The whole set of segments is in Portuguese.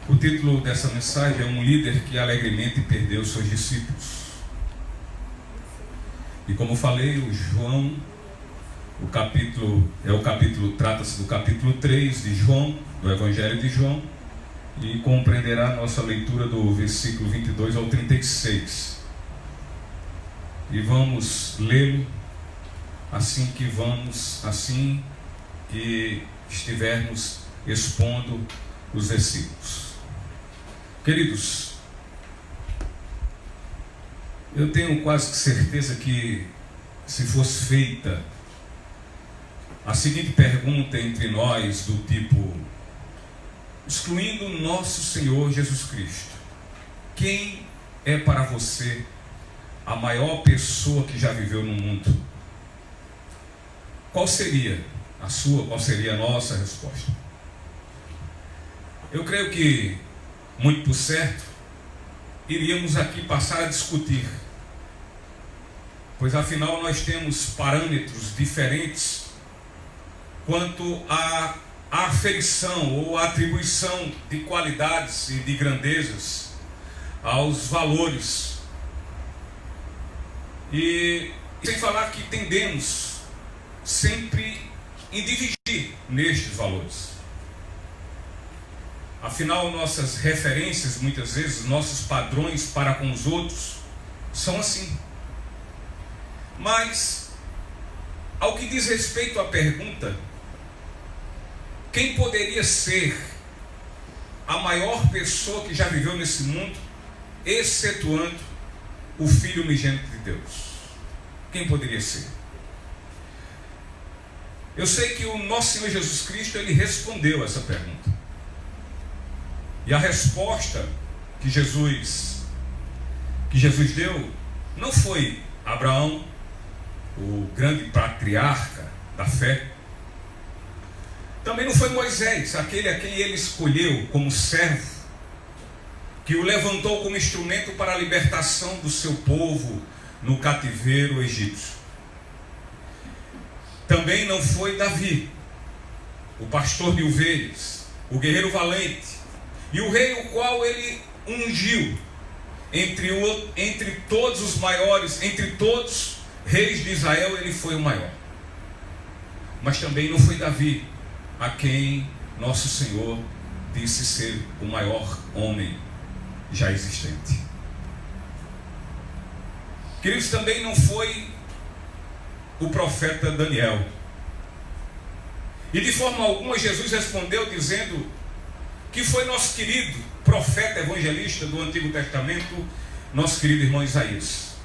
O título dessa mensagem é Um Líder que Alegremente Perdeu Seus Discípulos. E como falei, trata-se do capítulo 3 de João, do Evangelho de João, e compreenderá a nossa leitura do versículo 22 ao 36. E vamos lê-lo assim que estivermos expondo os versículos. Queridos, eu tenho quase certeza que se fosse feita a seguinte pergunta entre nós, do tipo, excluindo nosso Senhor Jesus Cristo, quem é para você a maior pessoa que já viveu no mundo? Qual seria a sua, qual seria a nossa resposta? Eu creio que, muito por certo, iríamos aqui passar a discutir, pois afinal nós temos parâmetros diferentes quanto à aferição ou atribuição de qualidades e de grandezas aos valores. E sem falar que tendemos sempre em dividir nestes valores. Afinal, nossas referências, muitas vezes, nossos padrões para com os outros são assim. Mas, ao que diz respeito à pergunta, quem poderia ser a maior pessoa que já viveu nesse mundo, excetuando o Filho unigênito de Deus? Quem poderia ser? Eu sei que o nosso Senhor Jesus Cristo, Ele respondeu essa pergunta. E a resposta que Jesus deu não foi Abraão, o grande patriarca da fé. Também não foi Moisés, aquele a quem ele escolheu como servo, que o levantou como instrumento para a libertação do seu povo no cativeiro egípcio. Também não foi Davi, o pastor de ovelhas, o guerreiro valente, e o rei o qual ele ungiu entre todos os maiores, entre todos reis de Israel, ele foi o maior. Mas também não foi Davi, a quem nosso Senhor disse ser o maior homem já existente. Queridos, também não foi o profeta Daniel. E de forma alguma Jesus respondeu dizendo que foi nosso querido profeta evangelista do Antigo Testamento, nosso querido irmão Isaías.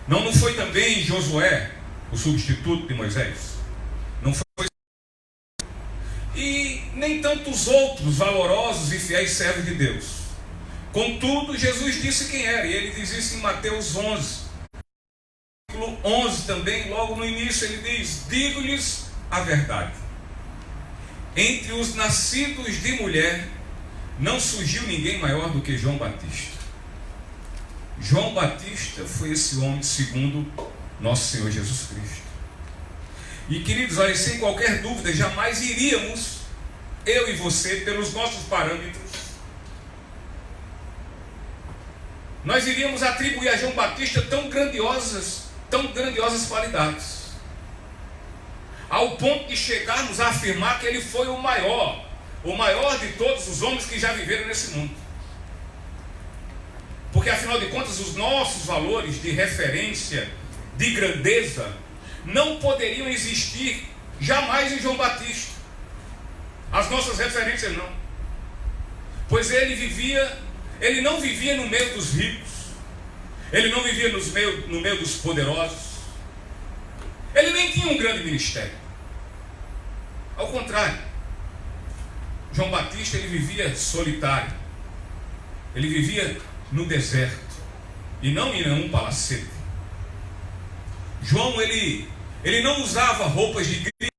Não foi também Josué, o substituto de Moisés. Não foi. E nem tantos outros valorosos e fiéis servos de Deus. Contudo, Jesus disse quem era, e ele diz isso em Mateus 11. Versículo 11 também, logo no início, ele diz: digo-lhes a verdade. Entre os nascidos de mulher, não surgiu ninguém maior do que João Batista. João Batista foi esse homem segundo nosso Senhor Jesus Cristo. E queridos, olha, sem qualquer dúvida, jamais iríamos, eu e você, pelos nossos parâmetros, nós iríamos atribuir a João Batista tão grandiosas qualidades, ao ponto de chegarmos a afirmar que ele foi o maior de todos os homens que já viveram nesse mundo. Porque afinal de contas, os nossos valores de referência, de grandeza, não poderiam existir jamais em João Batista. As nossas referências não. Pois ele não vivia no meio dos ricos, ele não vivia no meio dos poderosos, ele nem tinha um grande ministério. Ao contrário, João Batista, ele vivia solitário, ele vivia no deserto, e não em nenhum palacete. João, ele não usava roupas de grife.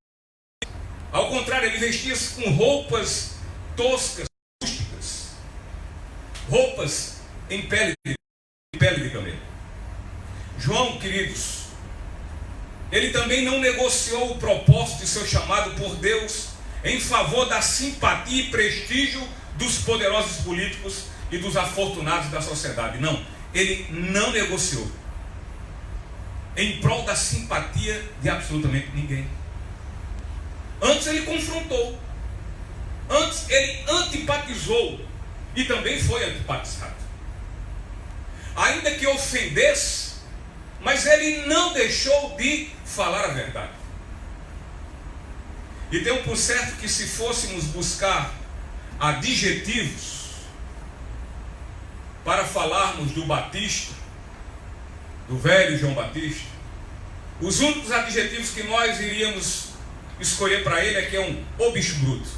Ao contrário, ele vestia-se com roupas toscas, rústicas, roupas em pele de camelo. João, queridos, ele também não negociou o propósito de seu chamado por Deus em favor da simpatia e prestígio dos poderosos políticos e dos afortunados da sociedade. Não, ele não negociou em prol da simpatia de absolutamente ninguém. Antes ele confrontou, antes ele antipatizou e também foi antipatizado. Ainda que ofendesse, mas ele não deixou de falar a verdade. E tenho por certo que se fôssemos buscar adjetivos para falarmos do Batista, do velho João Batista, os únicos adjetivos que nós iríamos escolher para ele é que é o bicho bruto,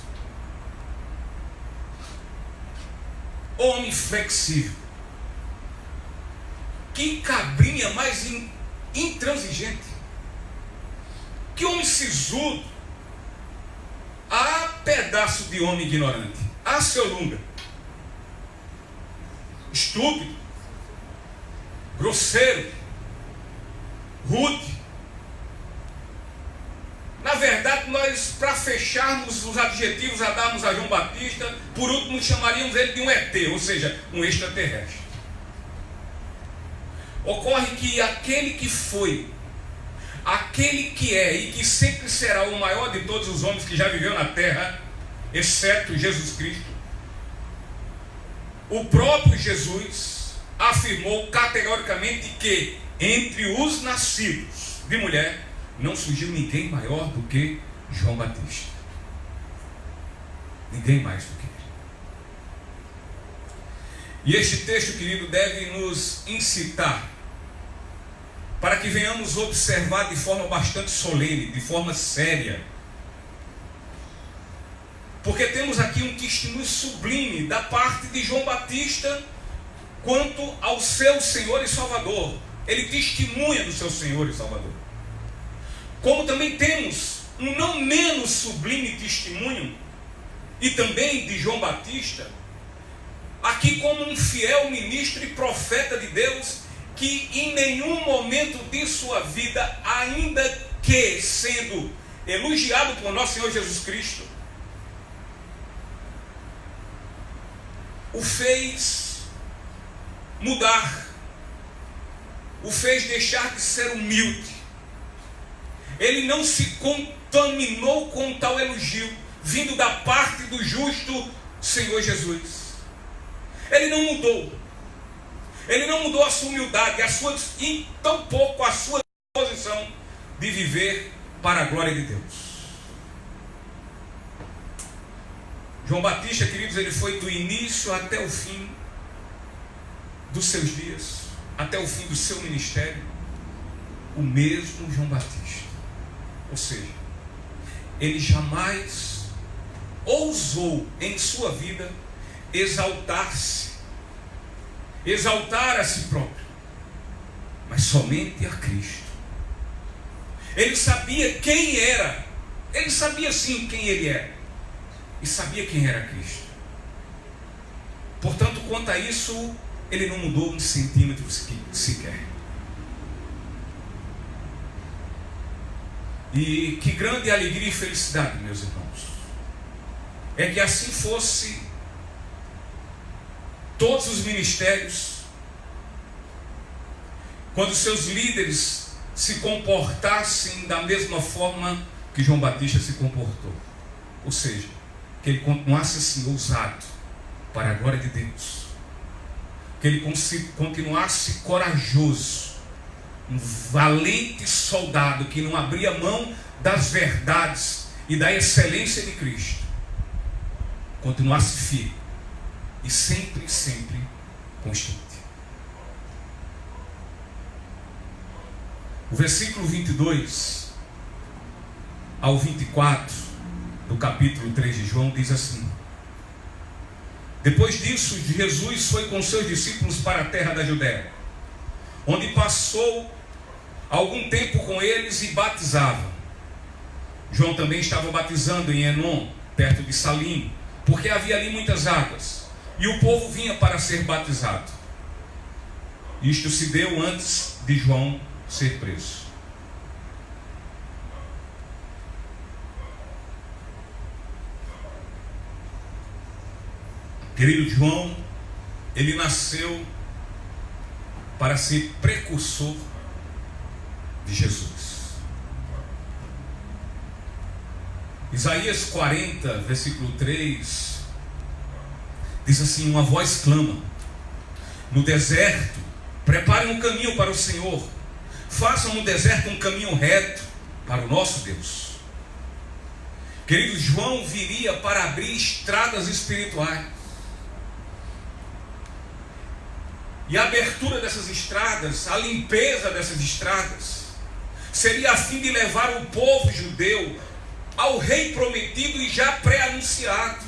homem flexível, que cabrinha mais intransigente, que homem sisudo, pedaço de homem ignorante, seu lunga, estúpido, grosseiro, rude. Na verdade, nós, para fecharmos os adjetivos a darmos a João Batista, por último chamaríamos ele de um ET, ou seja, um extraterrestre. Ocorre que aquele que foi, aquele que é e que sempre será o maior de todos os homens que já viveu na terra, exceto Jesus Cristo, o próprio Jesus afirmou categoricamente que entre os nascidos de mulher não surgiu ninguém maior do que João Batista. Ninguém mais do que ele. E este texto, querido, deve nos incitar para que venhamos observar de forma bastante solene, de forma séria. Porque temos aqui um testemunho sublime da parte de João Batista quanto ao seu Senhor e Salvador. Ele testemunha do seu Senhor e Salvador. Como também temos um não menos sublime testemunho, e também de João Batista, aqui como um fiel ministro e profeta de Deus, que em nenhum momento de sua vida, ainda que sendo elogiado por nosso Senhor Jesus Cristo, o fez mudar, o fez deixar de ser humilde. Ele não se contaminou com tal elogio vindo da parte do justo Senhor Jesus. Ele não mudou. Ele não mudou a sua humildade, e tampouco a sua disposição de viver para a glória de Deus. João Batista, queridos, ele foi do início até o fim dos seus dias, até o fim do seu ministério, o mesmo João Batista. Ou seja, ele jamais ousou em sua vida exaltar-se, exaltar a si próprio, mas somente a Cristo. Ele sabia quem era, ele sabia sim quem ele era, e sabia quem era Cristo. Portanto, quanto a isso, ele não mudou um centímetro sequer. E que grande alegria e felicidade, meus irmãos, é que assim fosse todos os ministérios, quando seus líderes se comportassem da mesma forma que João Batista se comportou. Ou seja, que ele continuasse assim, ousado, para a glória de Deus. Que ele continuasse corajoso, um valente soldado que não abria mão das verdades e da excelência de Cristo. Continuasse firme e sempre, sempre constante. O versículo 22 ao 24 do capítulo 3 de João diz assim: depois disso, Jesus foi com seus discípulos para a terra da Judéia, onde passou algum tempo com eles e batizava. João também estava batizando em Enom, perto de Salim, porque havia ali muitas águas, e o povo vinha para ser batizado. Isto se deu antes de João ser preso. Querido, João, ele nasceu para ser precursor de Jesus. Isaías 40, versículo 3, diz assim: uma voz clama no deserto, preparem um caminho para o Senhor, façam no deserto um caminho reto para o nosso Deus. Querido, João viria para abrir estradas espirituais. E a abertura dessas estradas, a limpeza dessas estradas, seria a fim de levar o povo judeu ao rei prometido e já pré-anunciado.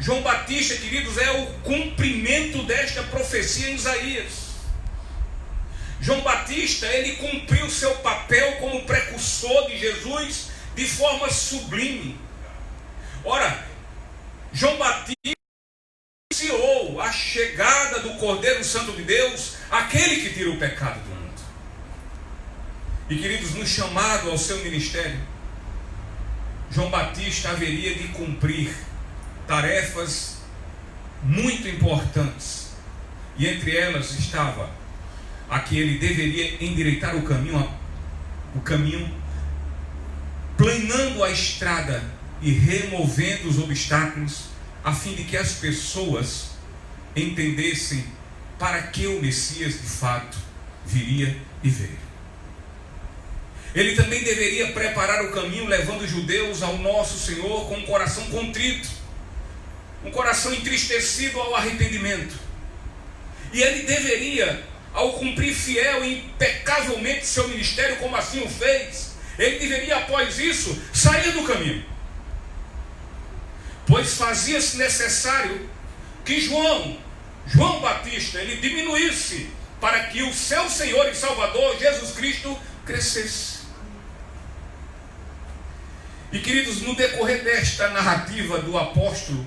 João Batista, queridos, é o cumprimento desta profecia em Isaías. João Batista, ele cumpriu seu papel como precursor de Jesus de forma sublime. Ora, João Batista anunciou a chegada do Cordeiro Santo de Deus, aquele que tira o pecado do mundo. E, queridos, no chamado ao seu ministério, João Batista haveria de cumprir tarefas muito importantes, e entre elas estava a que ele deveria endireitar o caminho, planando a estrada e removendo os obstáculos, a fim de que as pessoas entendessem para que o Messias de fato viria e veio. Ele também deveria preparar o caminho, levando os judeus ao nosso Senhor com um coração contrito, um coração entristecido ao arrependimento. E ele deveria, ao cumprir fiel e impecavelmente seu ministério, como assim o fez, ele deveria, após isso, sair do caminho, pois fazia-se necessário que João Batista, ele diminuísse, para que o seu Senhor e Salvador, Jesus Cristo, crescesse. E, queridos, no decorrer desta narrativa do apóstolo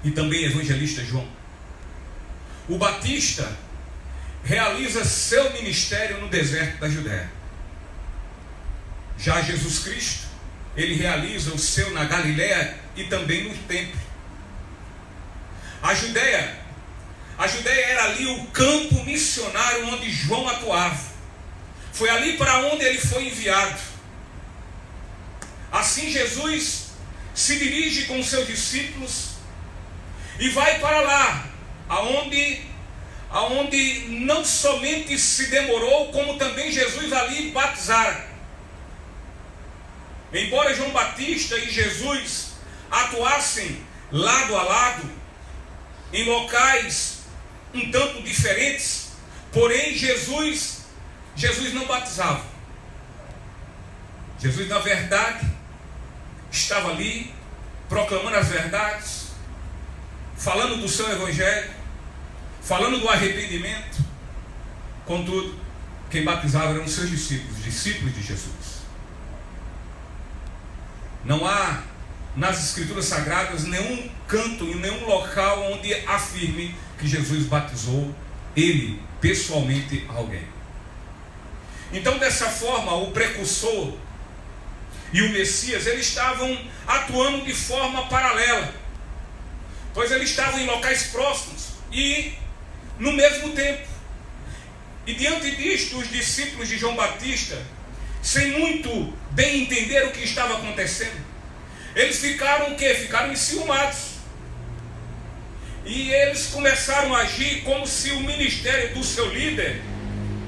e também evangelista João, o Batista realiza seu ministério no deserto da Judéia. Já Jesus Cristo, ele realiza o seu na Galiléia e também no templo. A Judéia era ali o campo missionário onde João atuava. Foi ali para onde ele foi enviado. Assim Jesus se dirige com seus discípulos e vai para lá, aonde não somente se demorou, como também Jesus ali batizara. Embora João Batista e Jesus atuassem lado a lado, em locais um tanto diferentes, porém Jesus não batizava. Jesus, na verdade, estava ali proclamando as verdades, falando do seu evangelho, falando do arrependimento. Contudo, quem batizava eram os seus discípulos de Jesus. Não há nas Escrituras Sagradas nenhum canto e nenhum local onde afirme que Jesus batizou ele pessoalmente alguém. Então, dessa forma, o precursor e o Messias, eles estavam atuando de forma paralela, pois eles estavam em locais próximos e no mesmo tempo. E diante disto, os discípulos de João Batista, sem muito bem entender o que estava acontecendo, eles ficaram o quê? Ficaram enciumados. E eles começaram a agir como se o ministério do seu líder,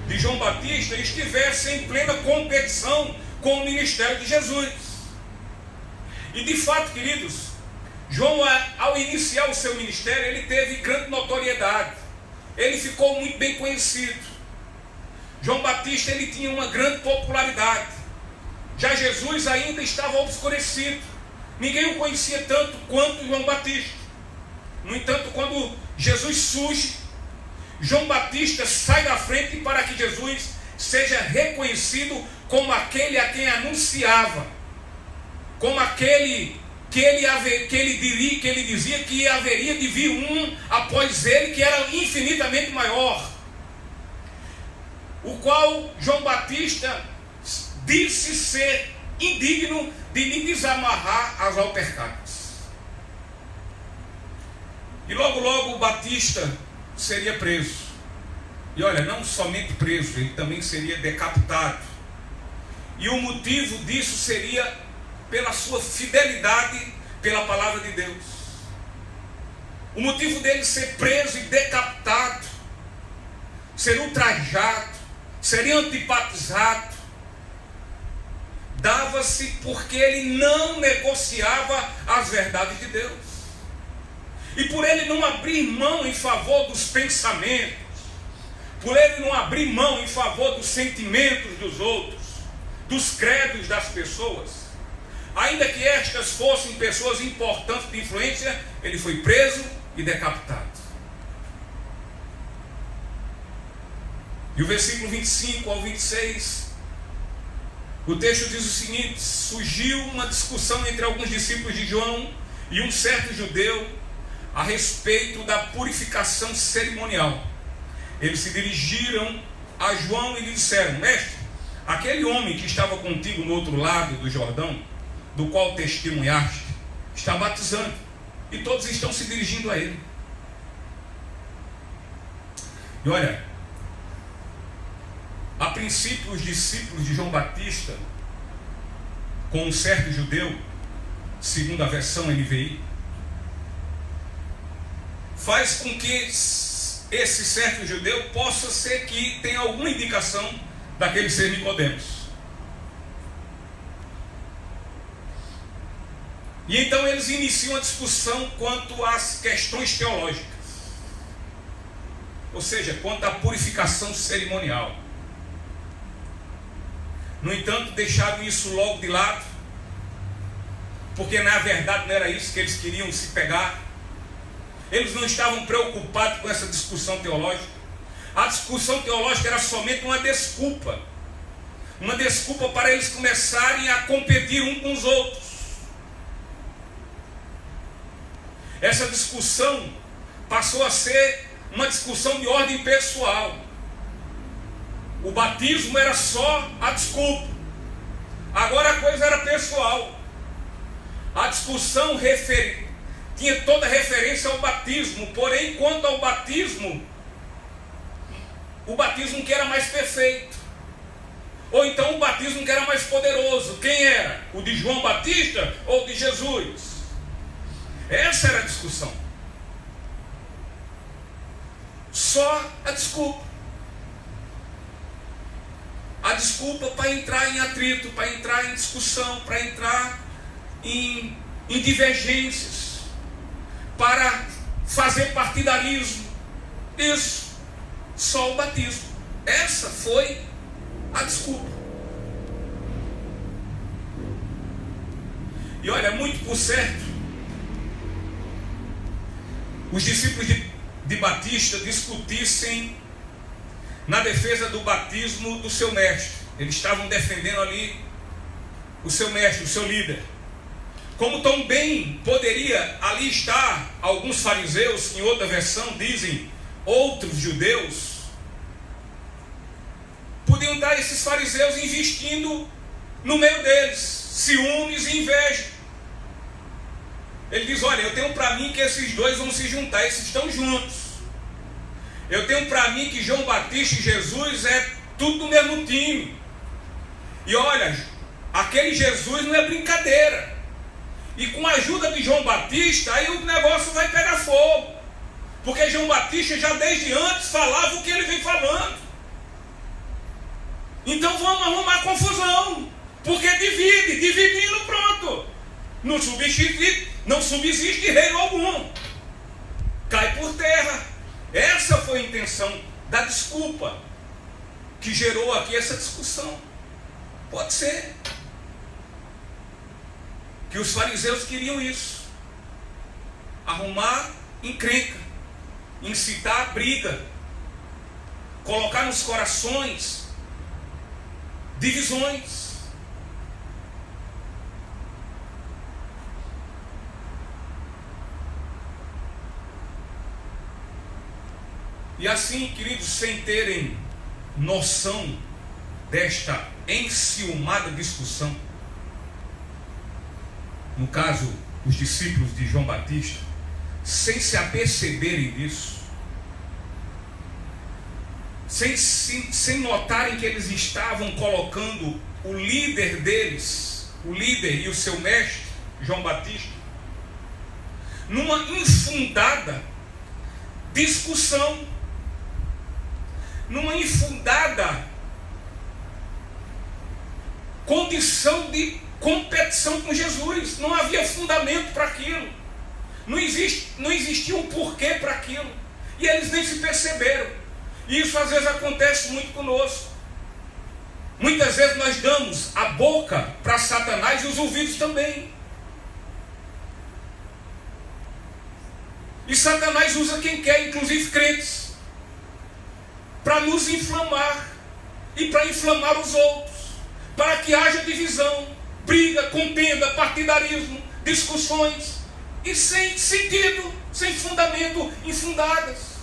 de João Batista, estivesse em plena competição com o ministério de Jesus. E de fato, queridos, João, ao iniciar o seu ministério, ele teve grande notoriedade. Ele ficou muito bem conhecido. João Batista, ele tinha uma grande popularidade. Já Jesus ainda estava obscurecido. Ninguém o conhecia tanto quanto João Batista. No entanto, quando Jesus surge, João Batista sai da frente para que Jesus seja reconhecido como aquele a quem anunciava, como aquele que ele dizia que haveria de vir um após ele, que era infinitamente maior, o qual João Batista disse ser indigno de lhe desamarrar as alpercatas. E logo logo o Batista seria preso. E olha, não somente preso, ele também seria decapitado. E o motivo disso seria pela sua fidelidade pela palavra de Deus. O motivo dele ser preso e decapitado, ser ultrajado, ser antipatizado, dava-se porque ele não negociava as verdades de Deus. E por ele não abrir mão em favor dos pensamentos, por ele não abrir mão em favor dos sentimentos dos outros, dos credos das pessoas, ainda que estas fossem pessoas importantes de influência, ele foi preso e decapitado. E o versículo 25 ao 26, o texto diz o seguinte: surgiu uma discussão entre alguns discípulos de João e um certo judeu a respeito da purificação cerimonial. Eles se dirigiram a João e lhe disseram: mestre, aquele homem que estava contigo no outro lado do Jordão, do qual testemunhaste, está batizando, e todos estão se dirigindo a ele. E olha, a princípio os discípulos de João Batista, com um certo judeu, segundo a versão NVI, faz com que esse certo judeu possa ser que tenha alguma indicação daquele ser Nicodemos. E então eles iniciam a discussão quanto às questões teológicas, ou seja, quanto à purificação cerimonial. No entanto, deixaram isso logo de lado, porque na verdade não era isso que eles queriam se pegar. Eles não estavam preocupados com essa discussão teológica. A discussão teológica era somente uma desculpa para eles começarem a competir um com os outros. Essa discussão passou a ser uma discussão de ordem pessoal. O batismo era só a desculpa. Agora a coisa era pessoal. A discussão tinha toda referência ao batismo, porém, quanto ao batismo, o batismo que era mais perfeito, ou então o batismo que era mais poderoso, quem era? O de João Batista ou o de Jesus? Essa era a discussão. Só a desculpa. A desculpa para entrar em atrito, para entrar em discussão, para entrar em divergências, para fazer partidarismo. Isso, só o batismo. Essa foi a desculpa. E olha, muito por certo, os discípulos de Batista discutissem na defesa do batismo do seu mestre. Eles estavam defendendo ali o seu mestre, o seu líder. Como também poderia ali estar alguns fariseus, em outra versão dizem outros judeus, podiam estar esses fariseus investindo no meio deles, ciúmes e inveja. Ele diz: olha, eu tenho para mim que esses dois vão se juntar, esses estão juntos. Eu tenho para mim que João Batista e Jesus é tudo do mesmo time. E olha, aquele Jesus não é brincadeira. E com a ajuda de João Batista, aí o negócio vai pegar fogo. Porque João Batista já desde antes falava o que ele vem falando. Então vamos arrumar confusão. Porque dividindo, pronto. Não subsiste reino algum. Cai por terra. Essa foi a intenção da desculpa que gerou aqui essa discussão. Pode ser que os fariseus queriam isso, arrumar encrenca, incitar briga, colocar nos corações divisões. E assim, queridos, sem terem noção desta enciumada discussão, no caso, os discípulos de João Batista, sem se aperceberem disso, sem notarem que eles estavam colocando o líder deles, o líder e o seu mestre, João Batista, numa infundada discussão, numa infundada condição de competição com Jesus. Não havia fundamento para aquilo, não existia um porquê para aquilo, e eles nem se perceberam. E isso às vezes acontece muito conosco. Muitas vezes nós damos a boca para Satanás e os ouvidos também. E Satanás usa quem quer, inclusive crentes, para nos inflamar e para inflamar os outros, para que haja divisão, briga, contenda, partidarismo, discussões, e sem sentido, sem fundamento, infundadas.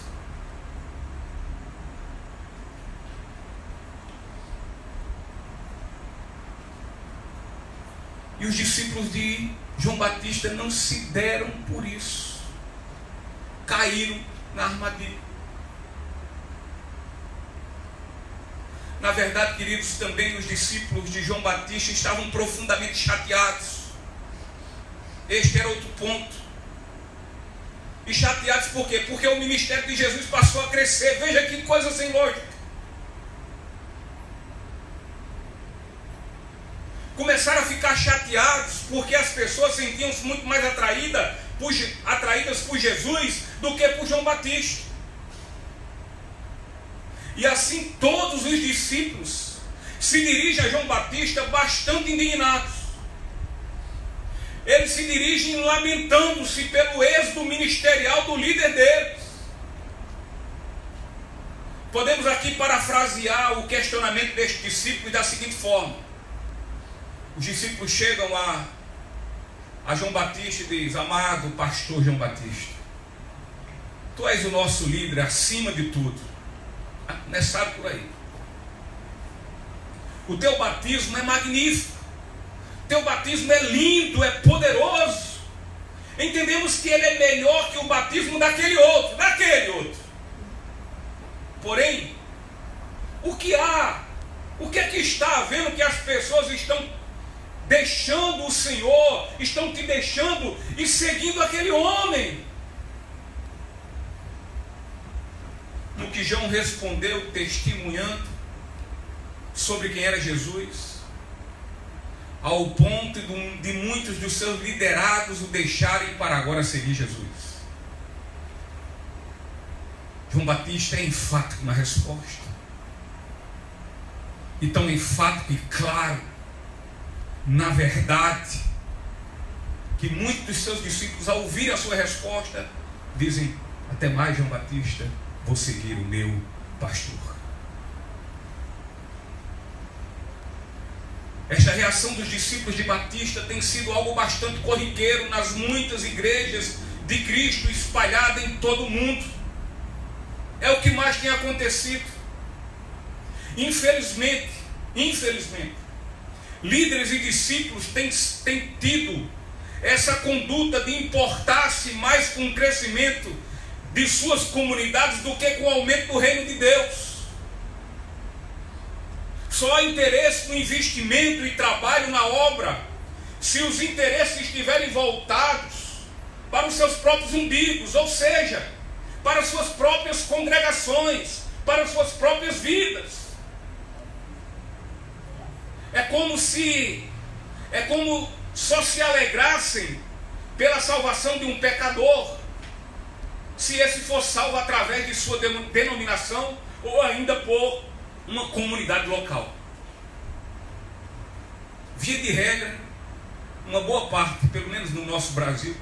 E os discípulos de João Batista não se deram por isso. Caíram na armadilha. Na verdade, queridos, também os discípulos de João Batista estavam profundamente chateados. Este era outro ponto. E chateados por quê? Porque o ministério de Jesus passou a crescer. Veja que coisa sem lógica. Começaram a ficar chateados porque as pessoas sentiam-se muito mais atraídas por Jesus do que por João Batista. E assim todos os discípulos se dirigem a João Batista bastante indignados. Eles se dirigem lamentando-se pelo êxito ministerial do líder deles. Podemos aqui parafrasear o questionamento destes discípulos da seguinte forma. Os discípulos chegam a João Batista e dizem: amado pastor João Batista, tu és o nosso líder acima de tudo. Não é sábio por aí. O teu batismo é magnífico. O teu batismo é lindo, é poderoso. Entendemos que ele é melhor que o batismo daquele outro. Porém, o que é que está havendo que as pessoas estão deixando o Senhor, estão te deixando e seguindo aquele homem? No que João respondeu, testemunhando sobre quem era Jesus, ao ponto de muitos dos seus liderados o deixarem para agora seguir Jesus. João Batista é enfático na resposta, e tão enfático e claro na verdade, que muitos dos seus discípulos, ao ouvir a sua resposta, dizem: até mais, João Batista, vou seguir o meu pastor. Esta reação dos discípulos de Batista tem sido algo bastante corriqueiro nas muitas igrejas de Cristo espalhadas em todo o mundo. É o que mais tem acontecido. Infelizmente, líderes e discípulos têm tido essa conduta de importar-se mais com o crescimento de suas comunidades do que com o aumento do reino de Deus. Só há interesse no investimento e trabalho na obra se os interesses estiverem voltados para os seus próprios umbigos, ou seja, para as suas próprias congregações, para as suas próprias vidas. É como só se alegrassem pela salvação de um pecador, se esse for salvo através de sua denominação ou ainda por uma comunidade local. Via de regra, uma boa parte, pelo menos no nosso Brasil,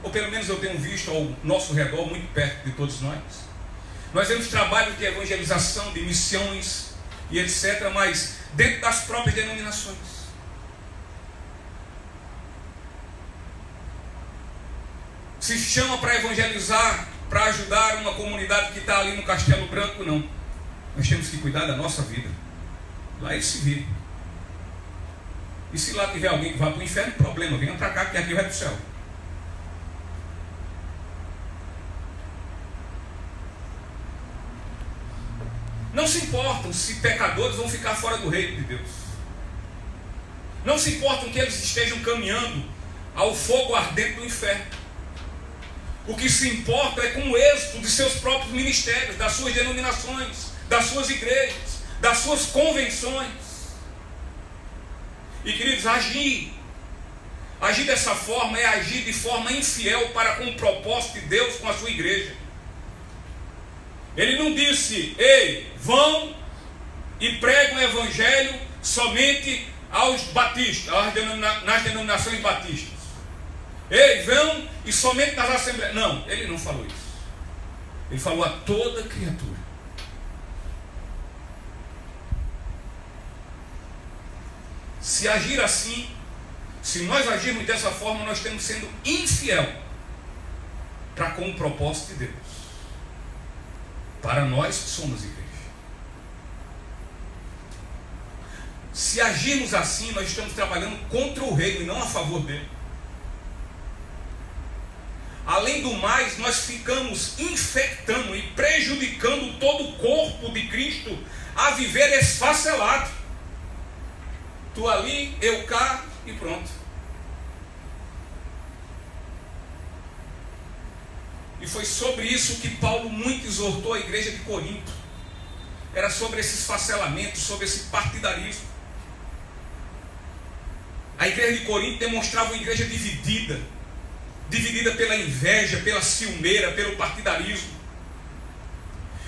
ou pelo menos eu tenho visto ao nosso redor, muito perto de todos nós temos trabalhos de evangelização, de missões e etc., mas dentro das próprias denominações. Se chama para evangelizar, para ajudar uma comunidade que está ali no Castelo Branco, não. Nós temos que cuidar da nossa vida. Lá eles se viram. E se lá tiver alguém que vai para o inferno, problema, venha para cá, que aqui vai para o céu. Não se importam se pecadores vão ficar fora do reino de Deus. Não se importam que eles estejam caminhando ao fogo ardente do inferno. O que se importa é com o êxito de seus próprios ministérios, das suas denominações, das suas igrejas, das suas convenções. E queridos, agir dessa forma é agir de forma infiel para com o propósito de Deus com a sua igreja. Ele não disse: ei, vão e pregam o evangelho somente aos batistas, nas denominações batistas. Ei, vão e somente nas assembleias. Não, ele não falou isso. Ele falou a toda criatura. Se agir assim, se nós agirmos dessa forma, nós estamos sendo infiel para com o propósito de Deus, para nós que somos igreja. Se agirmos assim, nós estamos trabalhando contra o reino e não a favor dele. Além do mais, nós ficamos infectando e prejudicando todo o corpo de Cristo a viver esfacelado. Tu ali, eu cá e pronto. E foi sobre isso que Paulo muito exortou a igreja de Corinto. Era sobre esse esfacelamento, sobre esse partidarismo. A igreja de Corinto demonstrava uma igreja dividida pela inveja, pela ciumeira, pelo partidarismo.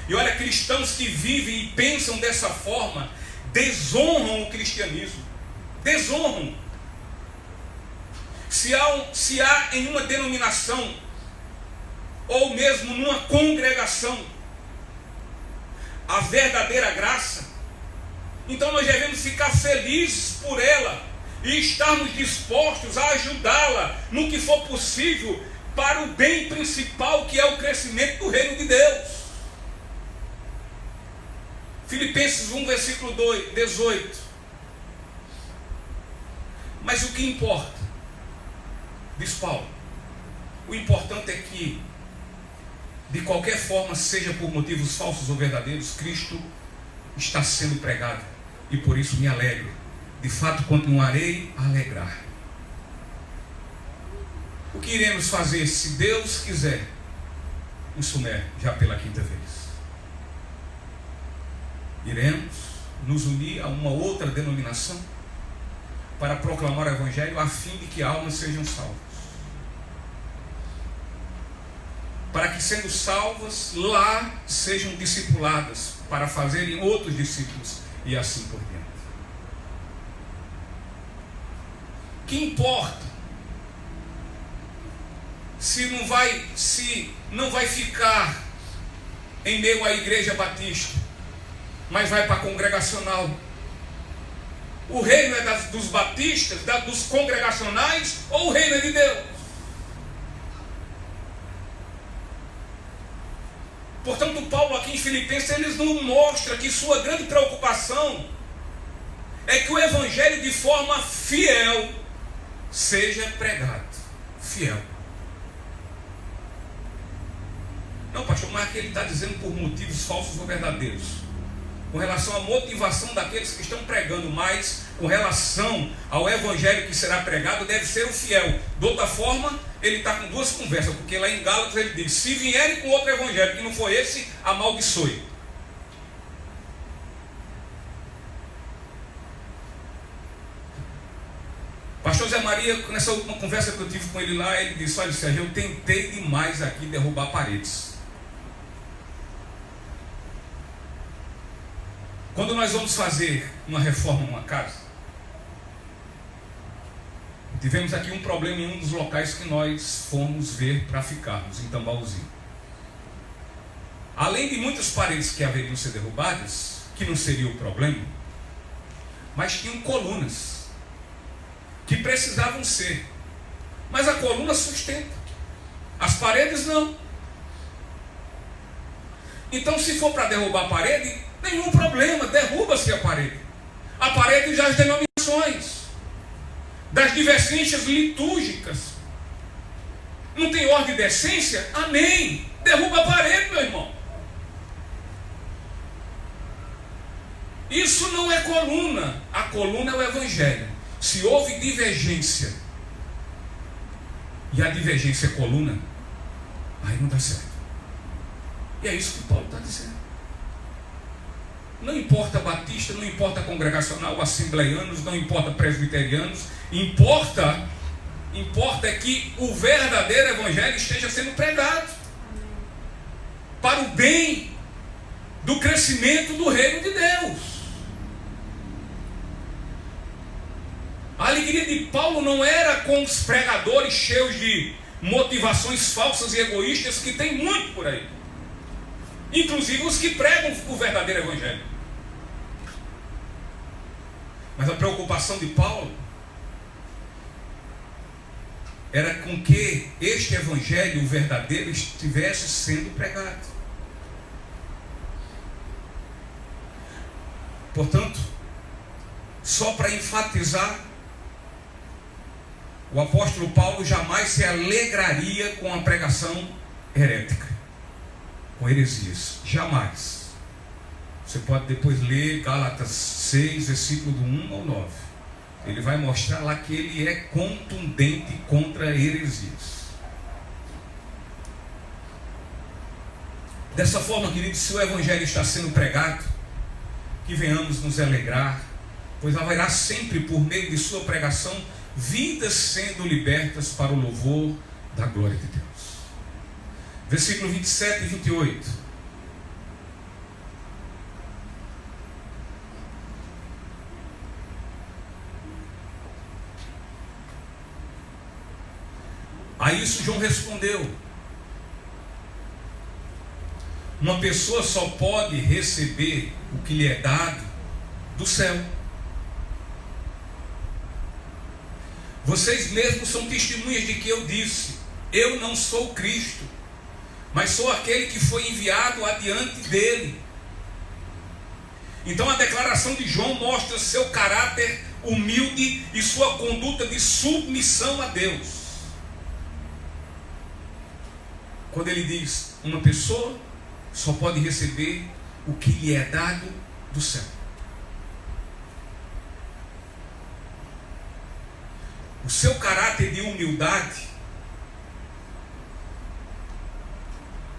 E olha, cristãos que vivem e pensam dessa forma desonram o cristianismo. Desonram. Se há em uma denominação ou mesmo numa congregação a verdadeira graça, então nós devemos ficar felizes por ela e estarmos dispostos a ajudá-la no que for possível para o bem principal, que é o crescimento do reino de Deus. Filipenses 1, versículo 18. Mas o que importa, diz Paulo, o importante é que, de qualquer forma, seja por motivos falsos ou verdadeiros, Cristo está sendo pregado, e por isso me alegro. De fato, continuarei a alegrar. O que iremos fazer, se Deus quiser, em Sumé, já pela quinta vez? Iremos nos unir a uma outra denominação para proclamar o evangelho a fim de que almas sejam salvas. Para que, sendo salvas, lá sejam discipuladas para fazerem outros discípulos e assim por diante. Que importa se não vai ficar em meio à igreja batista, mas vai para a congregacional. O reino é dos batistas, dos congregacionais, ou o reino é de Deus? Portanto, Paulo aqui em Filipenses, ele nos mostra que sua grande preocupação é que o evangelho de forma fiel seja pregado. Fiel. Não, pastor, mas aqui ele está dizendo por motivos falsos ou verdadeiros. Com relação à motivação daqueles que estão pregando, mas com relação ao evangelho que será pregado, deve ser o fiel. De outra forma, ele está com duas conversas, porque lá em Gálatas ele diz: se vierem com outro evangelho que não for esse, amaldiçoe. Pastor Zé Maria, nessa última conversa que eu tive com ele lá, ele disse: olha, Sérgio, eu tentei demais aqui derrubar paredes. Quando nós vamos fazer uma reforma numa casa, tivemos aqui um problema em um dos locais que nós fomos ver para ficarmos, em Tambaúzinho. Além de muitas paredes que haveriam ser derrubadas, que não seria o problema, mas tinham colunas que precisavam ser. Mas a coluna sustenta, as paredes não. Então, se for para derrubar a parede, nenhum problema, derruba-se a parede. A parede das denominações, das divergências litúrgicas. Não tem ordem de decência? Amém. Derruba a parede, meu irmão. Isso não é coluna. A coluna é o Evangelho. Se houve divergência e a divergência é coluna, aí não dá certo. E é isso que Paulo está dizendo. Não importa batista, não importa congregacional, assembleianos, não importa presbiterianos, importa é que o verdadeiro evangelho esteja sendo pregado para o bem do crescimento do reino de Deus. A alegria de Paulo não era com os pregadores cheios de motivações falsas e egoístas, que tem muito por aí, inclusive os que pregam o verdadeiro evangelho. Mas a preocupação de Paulo era com que este evangelho, o verdadeiro, estivesse sendo pregado. Portanto, só para enfatizar, o apóstolo Paulo jamais se alegraria com a pregação herética, com heresias. Jamais. Você pode depois ler Gálatas 6, versículo do 1 ao 9. Ele vai mostrar lá que ele é contundente contra heresias. Dessa forma, queridos, se o evangelho está sendo pregado, que venhamos nos alegrar, pois haverá sempre, por meio de sua pregação, vidas sendo libertas para o louvor da glória de Deus. Versículo 27 e 28. A isso João respondeu: uma pessoa só pode receber o que lhe é dado do céu. Vocês mesmos são testemunhas de que eu disse: eu não sou Cristo, mas sou aquele que foi enviado adiante dele. Então a declaração de João mostra seu caráter humilde e sua conduta de submissão a Deus. Quando ele diz: uma pessoa só pode receber o que lhe é dado do céu. O seu caráter de humildade,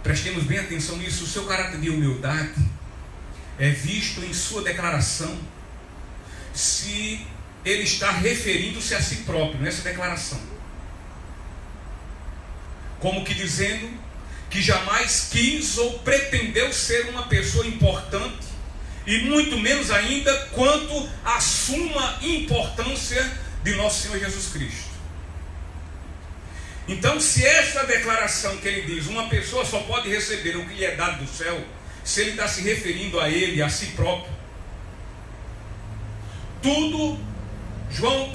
prestemos bem atenção nisso, o seu caráter de humildade é visto em sua declaração, se ele está referindo-se a si próprio nessa declaração, como que dizendo que jamais quis ou pretendeu ser uma pessoa importante, e muito menos ainda quanto à suma importância de nosso Senhor Jesus Cristo. Então, se essa declaração que ele diz, uma pessoa só pode receber o que lhe é dado do céu, se ele está se referindo a ele, a si próprio, tudo, João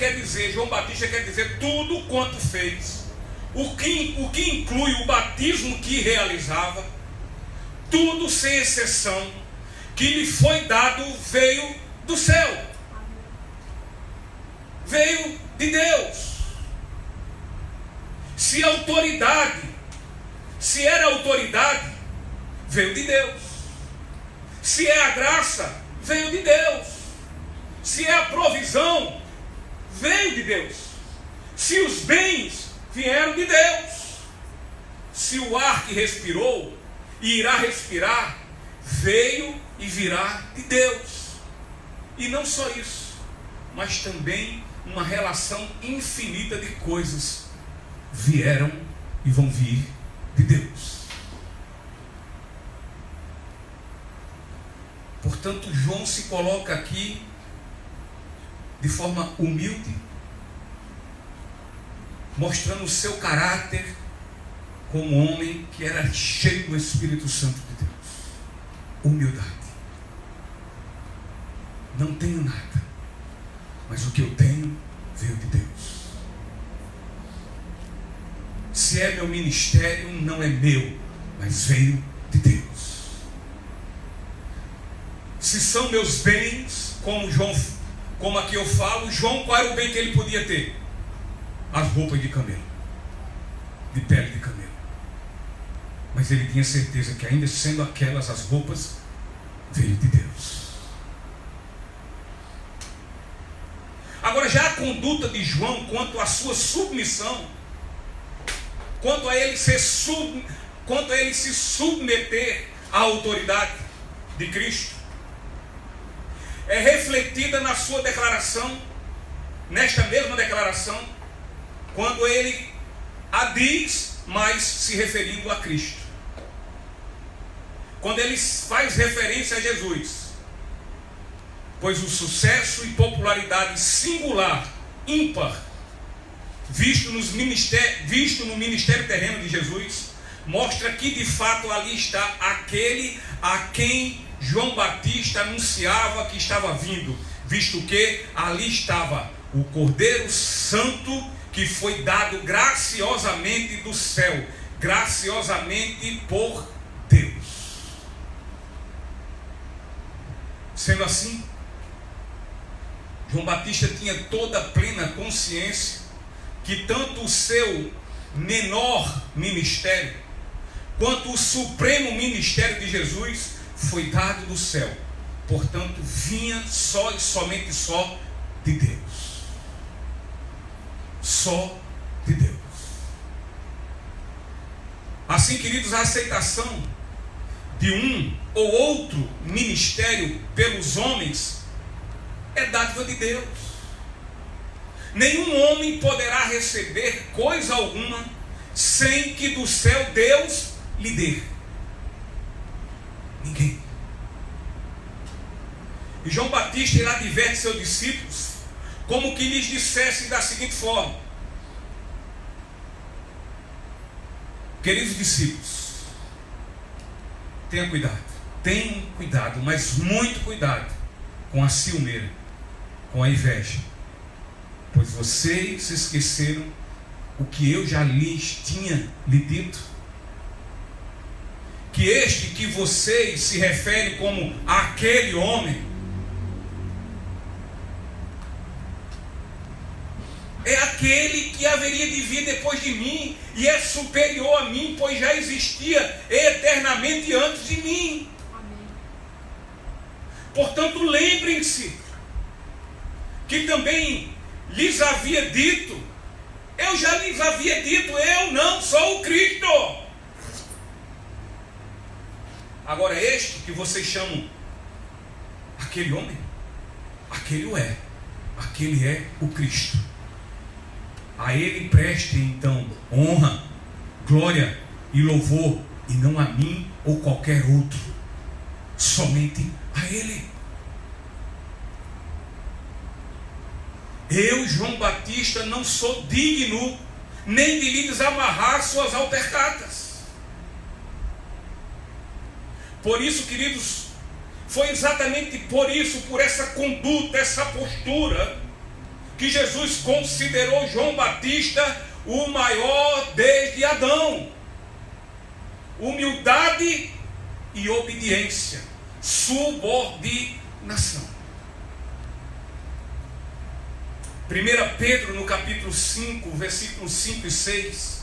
Batista quer dizer tudo quanto fez, o que inclui o batismo que realizava, tudo sem exceção, que lhe foi dado, veio do céu, veio de Deus. Se era autoridade, veio de Deus. Se é a graça, veio de Deus. Se é a provisão, veio de Deus. Se os bens vieram de Deus. Se o ar que respirou e irá respirar, veio e virá de Deus. E não só isso, mas também uma relação infinita de coisas vieram e vão vir de Deus. Portanto, João se coloca aqui de forma humilde, mostrando o seu caráter como homem que era cheio do Espírito Santo de Deus. Humildade. Não tenho nada, mas o que eu tenho veio de Deus. Se é meu ministério, não é meu, mas veio de Deus. Se são meus bens, como aqui eu falo, João, qual era o bem que ele podia ter? As roupas de camelo, de pele de camelo. Mas ele tinha certeza que, ainda sendo aquelas as roupas, veio de Deus. conduta de João quanto à sua submissão, quanto a ele se submeter à autoridade de Cristo, é refletida na sua declaração, nesta mesma declaração, quando ele a diz, mas se referindo a Cristo. Quando ele faz referência a Jesus, pois o sucesso e popularidade singular, ímpar, visto no ministério terreno de Jesus, mostra que de fato ali está aquele a quem João Batista anunciava que estava vindo, visto que ali estava o Cordeiro Santo que foi dado graciosamente do céu, graciosamente por Deus. Sendo assim, João Batista tinha toda a plena consciência que tanto o seu menor ministério, quanto o supremo ministério de Jesus foi dado do céu. Portanto, vinha só e somente só de Deus. Só de Deus. Assim, queridos, a aceitação de um ou outro ministério pelos homens é dádiva de Deus. Nenhum homem poderá receber coisa alguma sem que do céu Deus lhe dê. Ninguém. E João Batista ele adverte seus discípulos como que lhes dissesse da seguinte forma: queridos discípulos, tenham cuidado, mas muito cuidado com a ciumeira, com a inveja, pois vocês se esqueceram o que eu já lhes tinha lhe dito, que este que vocês se referem como aquele homem é aquele que haveria de vir depois de mim e é superior a mim, pois já existia eternamente antes de mim. Amém. Portanto, lembrem-se que também lhes havia dito, eu já lhes havia dito, eu não sou o Cristo. Agora este que vocês chamam aquele homem, aquele é o Cristo. A ele prestem então honra, glória e louvor, e não a mim ou qualquer outro, somente a ele. Eu, João Batista, não sou digno nem de lhe desamarrar suas altercatas. Por isso, queridos, foi exatamente por isso, por essa conduta, essa postura, que Jesus considerou João Batista o maior desde Adão. Humildade e obediência, subordinação. 1 Pedro, no capítulo 5, versículos 5 e 6.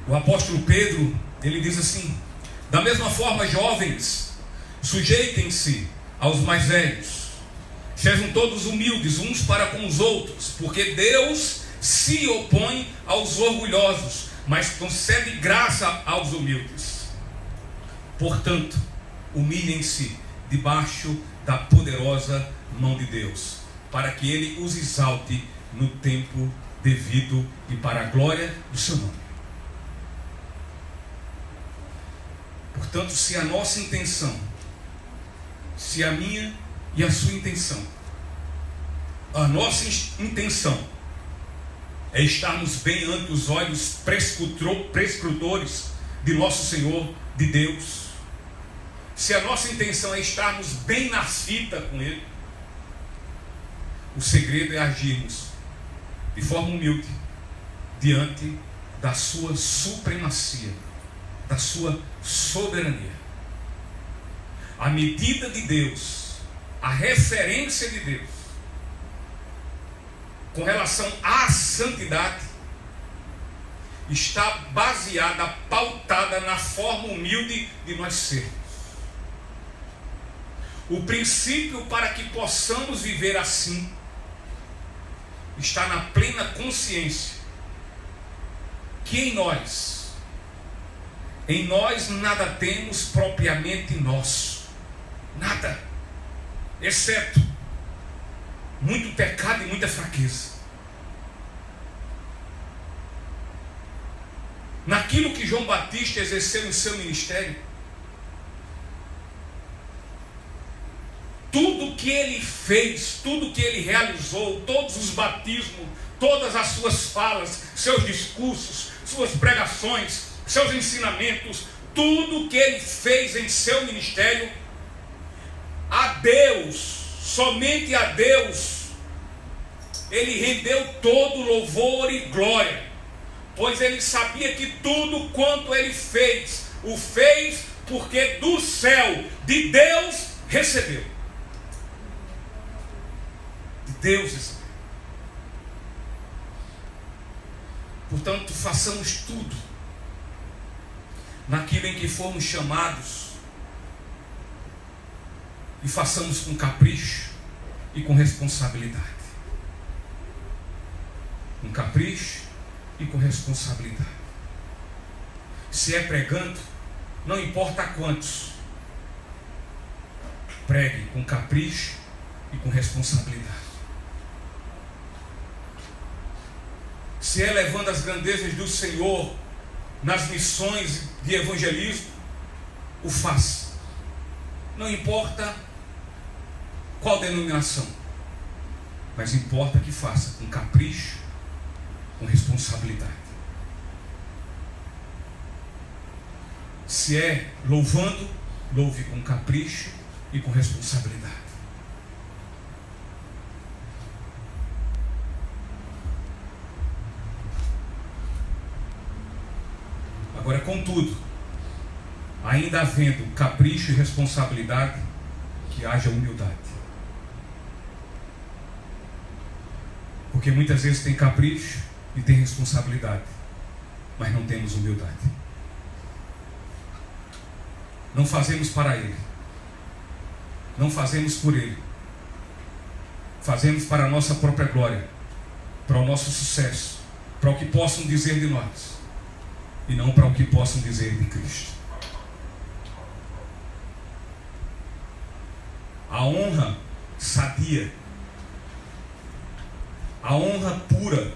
O apóstolo Pedro, ele diz assim: da mesma forma, jovens, sujeitem-se aos mais velhos. Sejam todos humildes uns para com os outros, porque Deus se opõe aos orgulhosos, mas concede graça aos humildes. Portanto, humilhem-se debaixo da poderosa mão de Deus, para que Ele os exalte no tempo devido e para a glória do seu nome. Portanto, se a nossa intenção, se a minha e a sua intenção, a nossa intenção é estarmos bem ante os olhos prescrutores de nosso Senhor, de Deus, se a nossa intenção é estarmos bem na fita com Ele, o segredo é agirmos de forma humilde diante da sua supremacia, da sua soberania. A medida de Deus, a referência de Deus com relação à santidade está baseada, pautada na forma humilde de nós sermos. O princípio para que possamos viver assim está na plena consciência que em nós nada temos propriamente nosso, nada, exceto muito pecado e muita fraqueza. Naquilo que João Batista exerceu em seu ministério, tudo que ele fez, tudo que ele realizou, todos os batismos, todas as suas falas, seus discursos, suas pregações, seus ensinamentos, tudo que ele fez em seu ministério, a Deus, somente a Deus, ele rendeu todo louvor e glória, pois ele sabia que tudo quanto ele fez, o fez porque do céu, de Deus, recebeu. De Deus recebeu. Portanto, façamos tudo naquilo em que fomos chamados e façamos com capricho e com responsabilidade. Com capricho e com responsabilidade. Se é pregando, não importa a quantos, pregue com capricho e com responsabilidade. Se é levando as grandezas do Senhor nas missões de evangelismo, o faça. Não importa qual denominação, mas importa que faça com capricho, com responsabilidade. Se é louvando, louve com capricho e com responsabilidade. Agora, contudo, ainda havendo capricho e responsabilidade, que haja humildade. Porque muitas vezes tem capricho e tem responsabilidade, mas não temos humildade. Não fazemos para Ele, não fazemos por Ele, fazemos para a nossa própria glória, para o nosso sucesso, para o que possam dizer de nós, e não para o que possam dizer de Cristo. A honra sadia, a honra pura,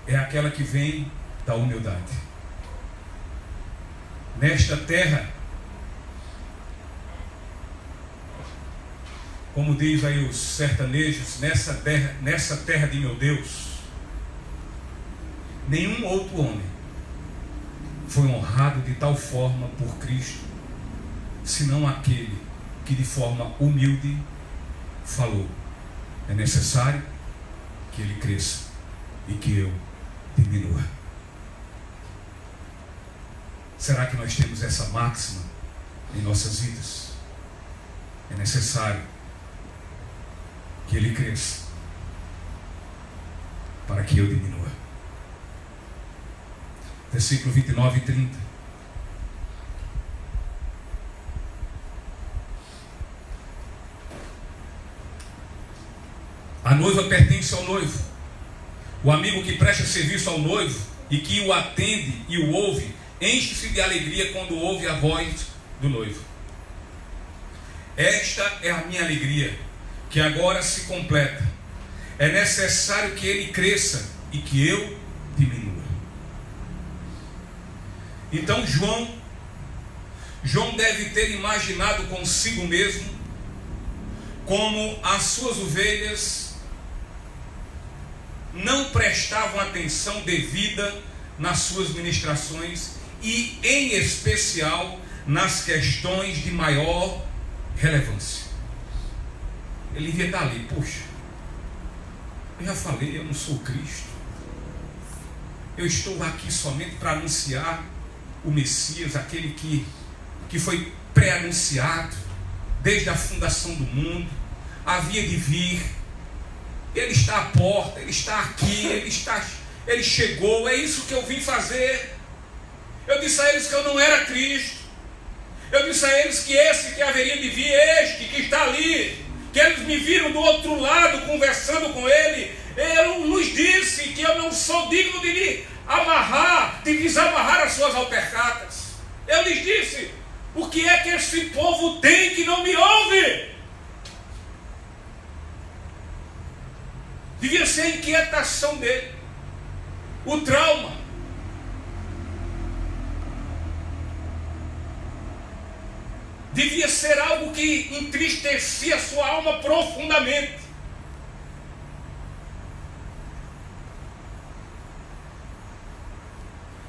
é aquela que vem da humildade. Nesta terra, como diz aí os sertanejos, nessa terra de meu Deus, nenhum outro homem foi honrado de tal forma por Cristo, senão aquele que de forma humilde falou: é necessário que ele cresça e que eu diminua. Será que nós temos essa máxima em nossas vidas? É necessário que ele cresça para que eu diminua. Versículo 29 e 30. A noiva pertence ao noivo. O amigo que presta serviço ao noivo e que o atende e o ouve, enche-se de alegria quando ouve a voz do noivo. Esta é a minha alegria, que agora se completa. É necessário que ele cresça e que eu diminua. Então João deve ter imaginado consigo mesmo como as suas ovelhas não prestavam atenção devida nas suas ministrações e em especial nas questões de maior relevância. Ele devia estar ali: puxa, eu já falei, eu não sou Cristo, eu estou aqui somente para anunciar o Messias, aquele que foi pré-anunciado desde a fundação do mundo, havia de vir. Ele está à porta, ele está aqui, Ele chegou, é isso que eu vim fazer. Eu disse a eles que eu não era Cristo. Eu disse a eles que esse que haveria de vir, este que está ali, que eles me viram do outro lado conversando com ele. Ele nos disse que eu não sou digno de lhe amarrar, de desamarrar as suas alpercatas. Eu lhes disse: o que é que esse povo tem que não me ouve? Devia ser a inquietação dele, o trauma. Devia ser algo que entristecia a sua alma profundamente.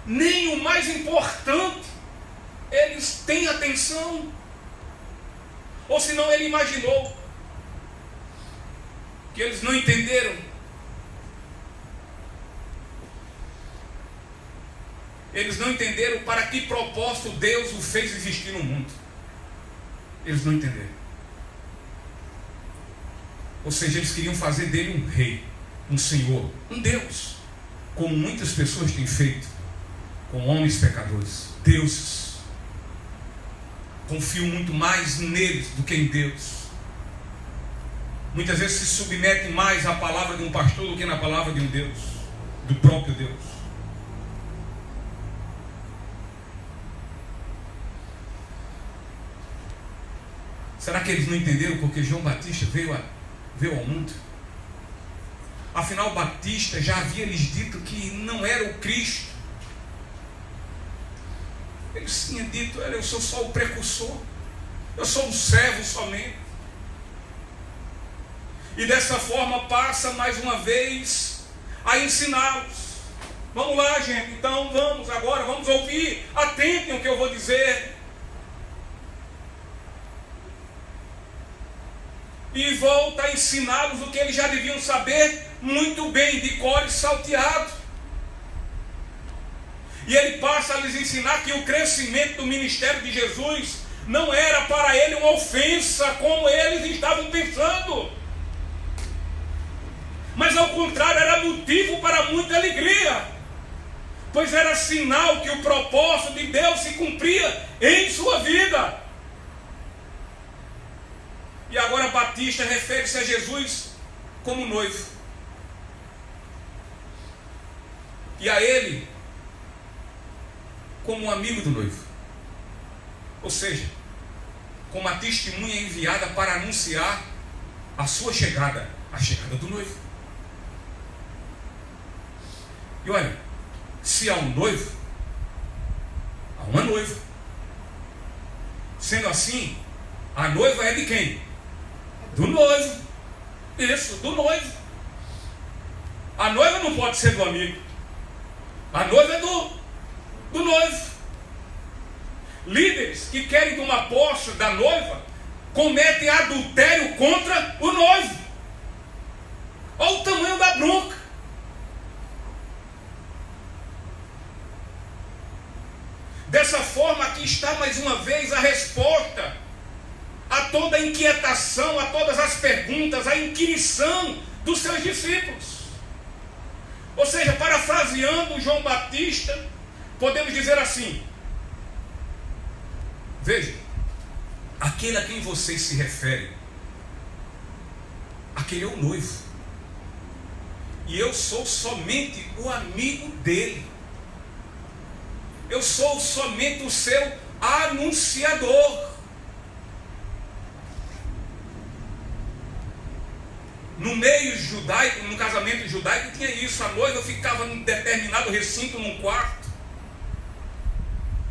Nem o mais importante eles têm atenção. Ou senão ele imaginou que eles não entenderam. Eles não entenderam para que propósito Deus o fez existir no mundo. Eles não entenderam. Ou seja, eles queriam fazer dele um rei, um senhor, um Deus, como muitas pessoas têm feito com homens pecadores, deuses. Confiam muito mais neles do que em Deus. Muitas vezes se submetem mais à palavra de um pastor do que na palavra de um Deus, do próprio Deus. Será que eles não entenderam porque João Batista veio ao mundo? Afinal, Batista já havia lhes dito que não era o Cristo. Ele tinha dito: eu sou só o precursor, eu sou um servo somente. E dessa forma passa mais uma vez a ensiná-los. Vamos lá, gente, então vamos ouvir, atentem ao que eu vou dizer. E volta a ensiná-los o que eles já deviam saber muito bem, de cor e salteado. E ele passa a lhes ensinar que o crescimento do ministério de Jesus não era para ele uma ofensa, como eles estavam pensando. Mas ao contrário, era motivo para muita alegria. Pois era sinal que o propósito de Deus se cumpria em sua vida. E agora Batista refere-se a Jesus como noivo. E a ele como um amigo do noivo. Ou seja, como a testemunha enviada para anunciar a sua chegada, a chegada do noivo. E olha, se há um noivo, há uma noiva. Sendo assim, a noiva é de quem? Do noivo. Isso, do noivo. A noiva não pode ser do amigo. A noiva é do noivo. Líderes que querem tomar posse da noiva cometem adultério contra o noivo. Olha o tamanho da bronca. Dessa forma, aqui está mais uma vez a resposta a toda a inquietação, a todas as perguntas, a inquirição dos seus discípulos. Ou seja, parafraseando João Batista, podemos dizer assim: veja, aquele a quem vocês se referem, aquele é o noivo, e eu sou somente o amigo dele. Eu sou somente o seu anunciador. No meio judaico, no casamento judaico, tinha isso. A noiva ficava num determinado recinto, num quarto,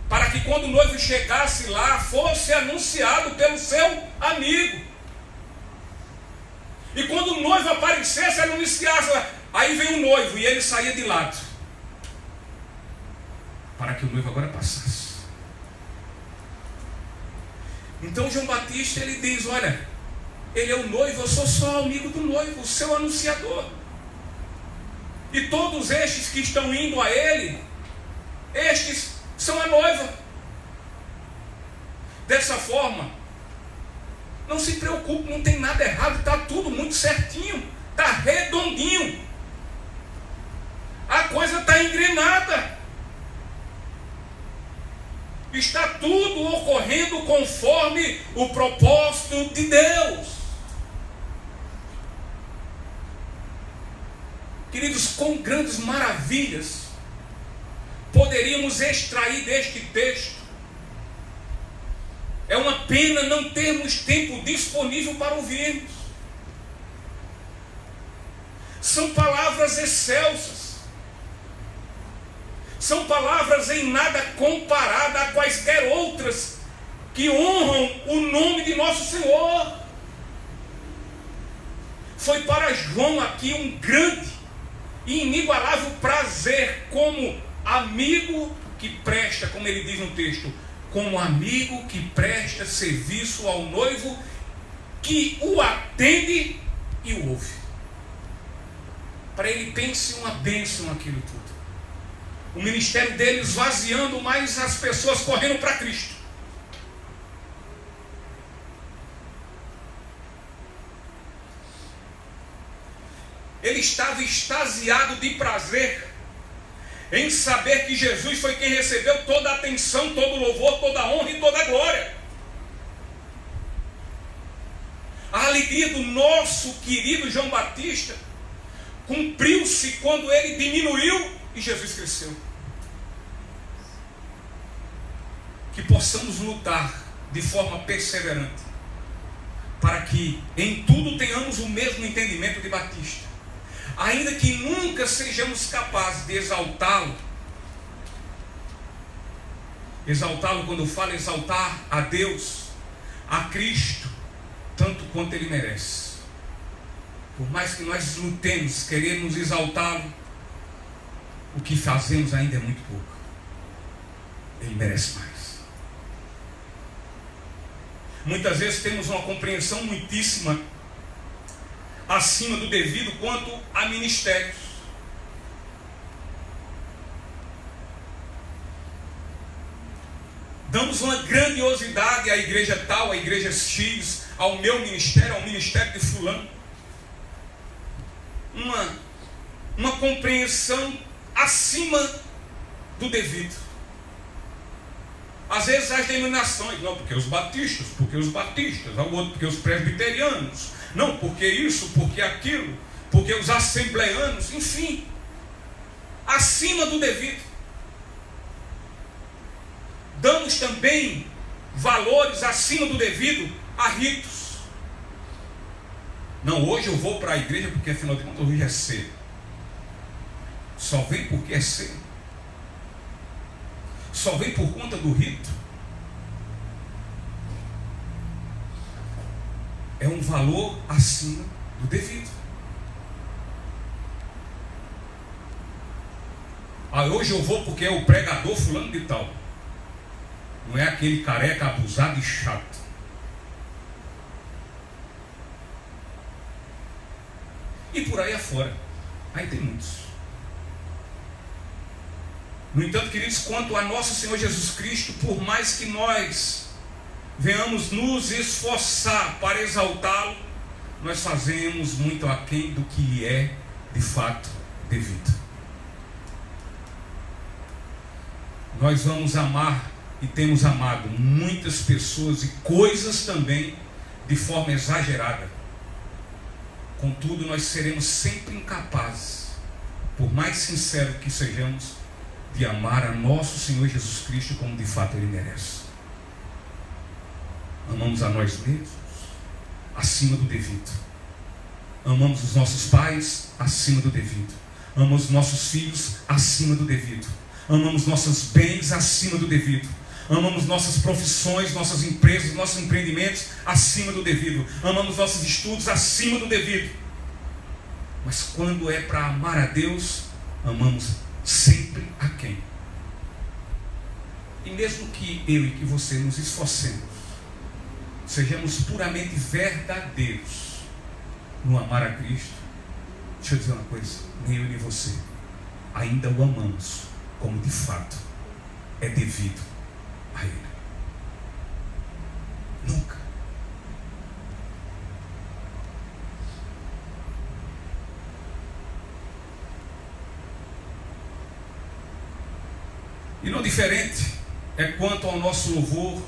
para que quando o noivo chegasse lá, fosse anunciado pelo seu amigo. E quando o noivo aparecesse, anunciasse. Aí vem o noivo e ele saía de lado, para que o noivo agora passasse. Então João Batista, ele diz: olha, ele é o noivo, eu sou só amigo do noivo, o seu anunciador. E todos estes que estão indo a ele, estes são a noiva. Dessa forma, não se preocupe, não tem nada errado, está tudo muito certinho, está redondinho. A coisa está engrenada. Está tudo ocorrendo conforme o propósito de Deus. Queridos, com grandes maravilhas poderíamos extrair deste texto. É uma pena não termos tempo disponível para ouvirmos. São palavras excelsas. São palavras em nada comparada a quaisquer outras que honram o nome de nosso Senhor. Foi para João aqui um grande e inigualável prazer, como amigo que presta, como ele diz no texto, como amigo que presta serviço ao noivo, que o atende e o ouve. Para ele pense uma bênção aquilo tudo. O ministério dele esvaziando, mas as pessoas correndo para Cristo. Ele estava extasiado de prazer em saber que Jesus foi quem recebeu toda a atenção, todo o louvor, toda a honra e toda a glória. A alegria do nosso querido João Batista cumpriu-se quando ele diminuiu e Jesus cresceu. Que possamos lutar de forma perseverante para que em tudo tenhamos o mesmo entendimento de Batista. Ainda que nunca sejamos capazes de exaltá-lo. Exaltá-lo, quando eu falo exaltar a Deus, a Cristo, tanto quanto Ele merece. Por mais que nós lutemos, queremos exaltá-lo, o que fazemos ainda é muito pouco. Ele merece mais. Muitas vezes temos uma compreensão muitíssima acima do devido quanto a ministérios. Damos uma grandiosidade à igreja tal, à igreja X, ao meu ministério, ao ministério de fulano. Uma compreensão acima do devido. Às vezes as denominações, não, porque os batistas, ao outro porque os presbiterianos, não, porque isso, porque aquilo, porque os assembleanos, enfim, acima do devido. Damos também valores acima do devido a ritos. Não, hoje eu vou para a igreja porque afinal de contas hoje é cedo. Só vem porque é cedo. Só vem por conta do rito. É um valor acima do devido. Hoje eu vou porque é o pregador fulano de tal. Não é aquele careca abusado e chato. E por aí afora. Aí tem muitos. No entanto, queridos, quanto a nosso Senhor Jesus Cristo, por mais que nós venhamos nos esforçar para exaltá-lo, nós fazemos muito aquém do que lhe é de fato devido. Nós vamos amar e temos amado muitas pessoas e coisas também de forma exagerada. Contudo, nós seremos sempre incapazes, por mais sincero que sejamos, de amar a nosso Senhor Jesus Cristo como de fato Ele merece. Amamos a nós mesmos acima do devido. Amamos os nossos pais acima do devido. Amamos nossos filhos acima do devido. Amamos nossos bens acima do devido. Amamos nossas profissões, nossas empresas, nossos empreendimentos acima do devido. Amamos nossos estudos acima do devido. Mas quando é para amar a Deus, amamos sempre a quem? E mesmo que eu e que você nos esforcemos, sejamos puramente verdadeiros no amar a Cristo, deixa eu dizer uma coisa, nem eu nem você ainda o amamos como de fato é devido a Ele. Nunca. E não diferente é quanto ao nosso louvor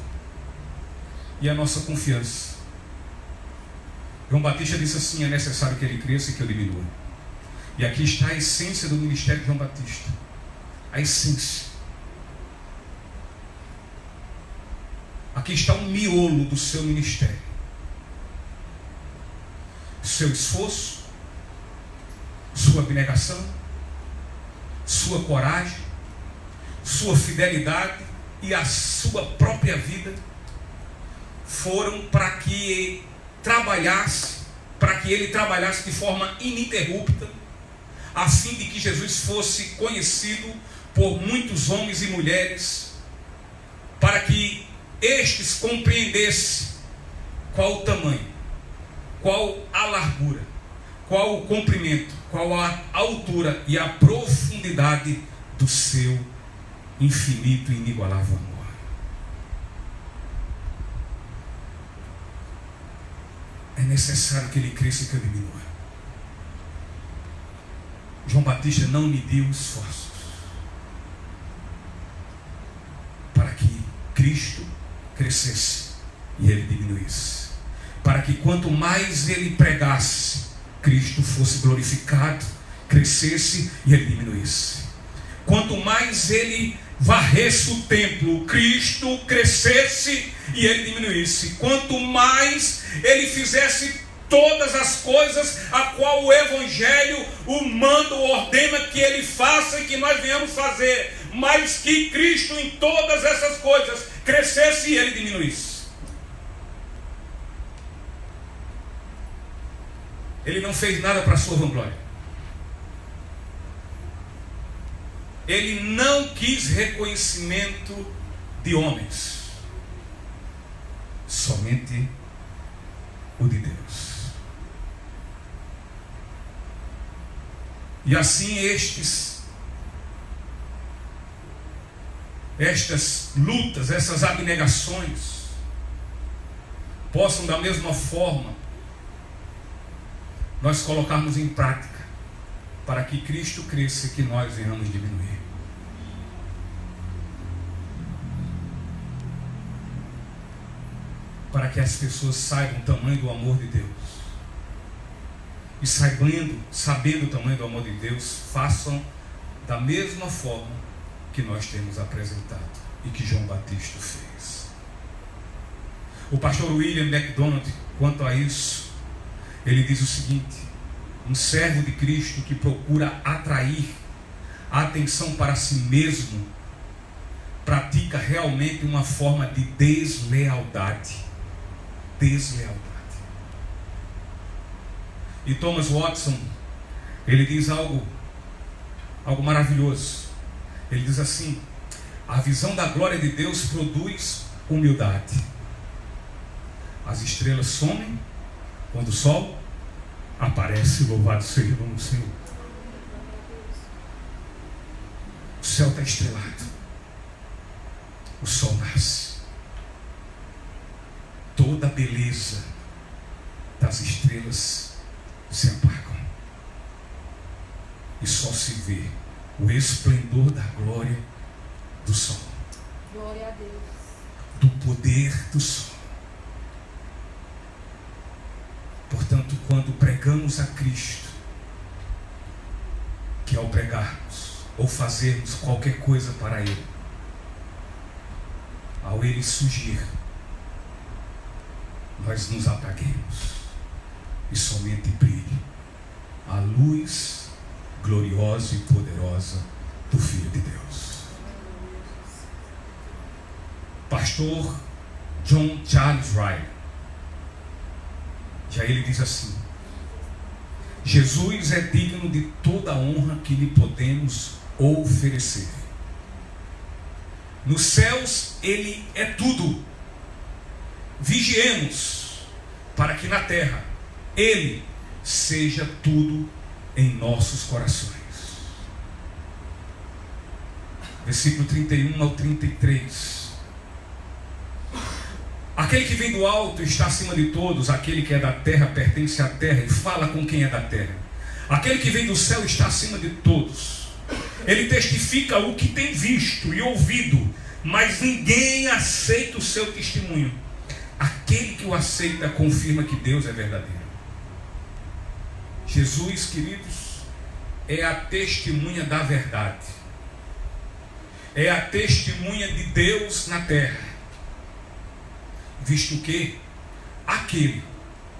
e a nossa confiança. João Batista disse assim: é necessário que ele cresça e que eu diminua. E aqui está a essência do ministério de João Batista. A essência. Aqui está o miolo do seu ministério. Seu esforço, sua abnegação, sua coragem, sua fidelidade e a sua própria vida foram para que ele trabalhasse de forma ininterrupta, a fim de que Jesus fosse conhecido por muitos homens e mulheres, para que estes compreendessem qual o tamanho, qual a largura, qual o comprimento, qual a altura e a profundidade do seu infinito e inigualável amor. É necessário que ele cresça e que eu diminua. João Batista não mediu esforços para que Cristo crescesse e ele diminuísse. Para que quanto mais ele pregasse, Cristo fosse glorificado, crescesse e ele diminuísse. Quanto mais ele varresse o templo, Cristo crescesse e ele diminuísse. Quanto mais ele fizesse todas as coisas a qual o Evangelho, o manda, o ordena que ele faça e que nós venhamos fazer, mas que Cristo em todas essas coisas crescesse e ele diminuísse. Ele não fez nada para a sua vanglória. Ele não quis reconhecimento de homens, somente o de Deus. E assim estas lutas, essas abnegações, possam da mesma forma nós colocarmos em prática, para que Cristo cresça e que nós venhamos diminuir. Para que as pessoas saibam o tamanho do amor de Deus. E sabendo o tamanho do amor de Deus, façam da mesma forma que nós temos apresentado e que João Batista fez. O pastor William MacDonald, quanto a isso, ele diz o seguinte: um servo de Cristo que procura atrair a atenção para si mesmo pratica realmente uma forma de deslealdade. E Thomas Watson, ele diz algo maravilhoso. Ele diz assim: a visão da glória de Deus produz humildade. As estrelas somem quando o sol aparece. Louvado seja o nome do Senhor. O céu está estrelado, o sol nasce, toda a beleza das estrelas se apagam e só se vê o esplendor da glória do sol. Glória a Deus. Do poder do sol. Portanto, quando pregamos a Cristo, que ao pregarmos ou fazermos qualquer coisa para Ele, ao Ele surgir, nós nos apaguemos e somente brilhe a luz gloriosa e poderosa do Filho de Deus. Pastor John Charles Wright, já ele diz assim: Jesus é digno de toda a honra que lhe podemos oferecer. Nos céus ele é tudo. Vigiemos para que na terra ele seja tudo em nossos corações. Versículo 31 ao 33. Aquele que vem do alto está acima de todos. Aquele que é da terra pertence à terra e fala com quem é da terra. Aquele que vem do céu está acima de todos. Ele testifica o que tem visto e ouvido, mas ninguém aceita o seu testemunho. Aquele que o aceita confirma que Deus é verdadeiro. Jesus, queridos, é a testemunha da verdade. É a testemunha de Deus na terra. Visto que aquele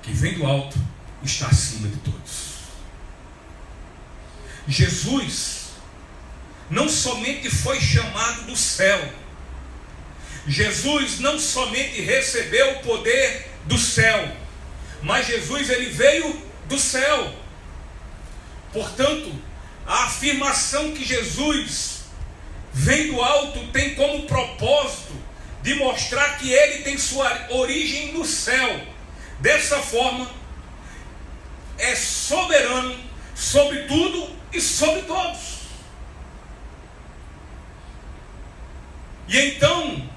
que vem do alto está acima de todos. Jesus não somente foi chamado do céu, Jesus não somente recebeu o poder do céu, mas Jesus ele veio do céu. Portanto, a afirmação que Jesus vem do alto tem como propósito de mostrar que ele tem sua origem no céu. Dessa forma, é soberano sobre tudo e sobre todos. E então,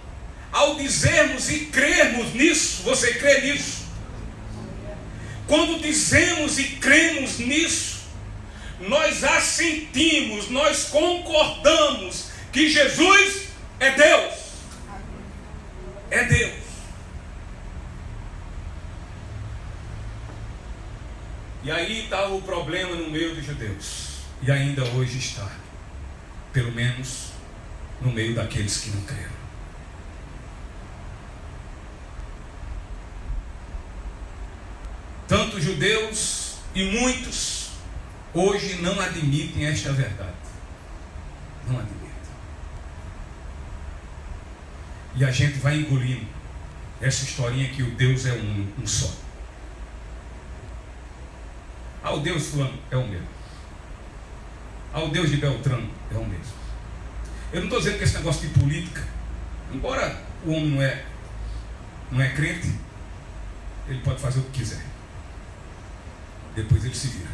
ao dizermos e crermos nisso, você crê nisso? Quando dizemos e cremos nisso, nós assentimos, nós concordamos que Jesus é Deus. É Deus. E aí está o problema no meio dos judeus. E ainda hoje está. Pelo menos no meio daqueles que não creram. Tanto judeus e muitos hoje não admitem esta verdade. Não admitem. E a gente vai engolindo essa historinha que o Deus é um só. O Deus fulano é o mesmo. O Deus de Beltrano é o mesmo. Eu não estou dizendo que esse negócio de política, embora o homem não é crente, ele pode fazer o que quiser. Depois ele se vira.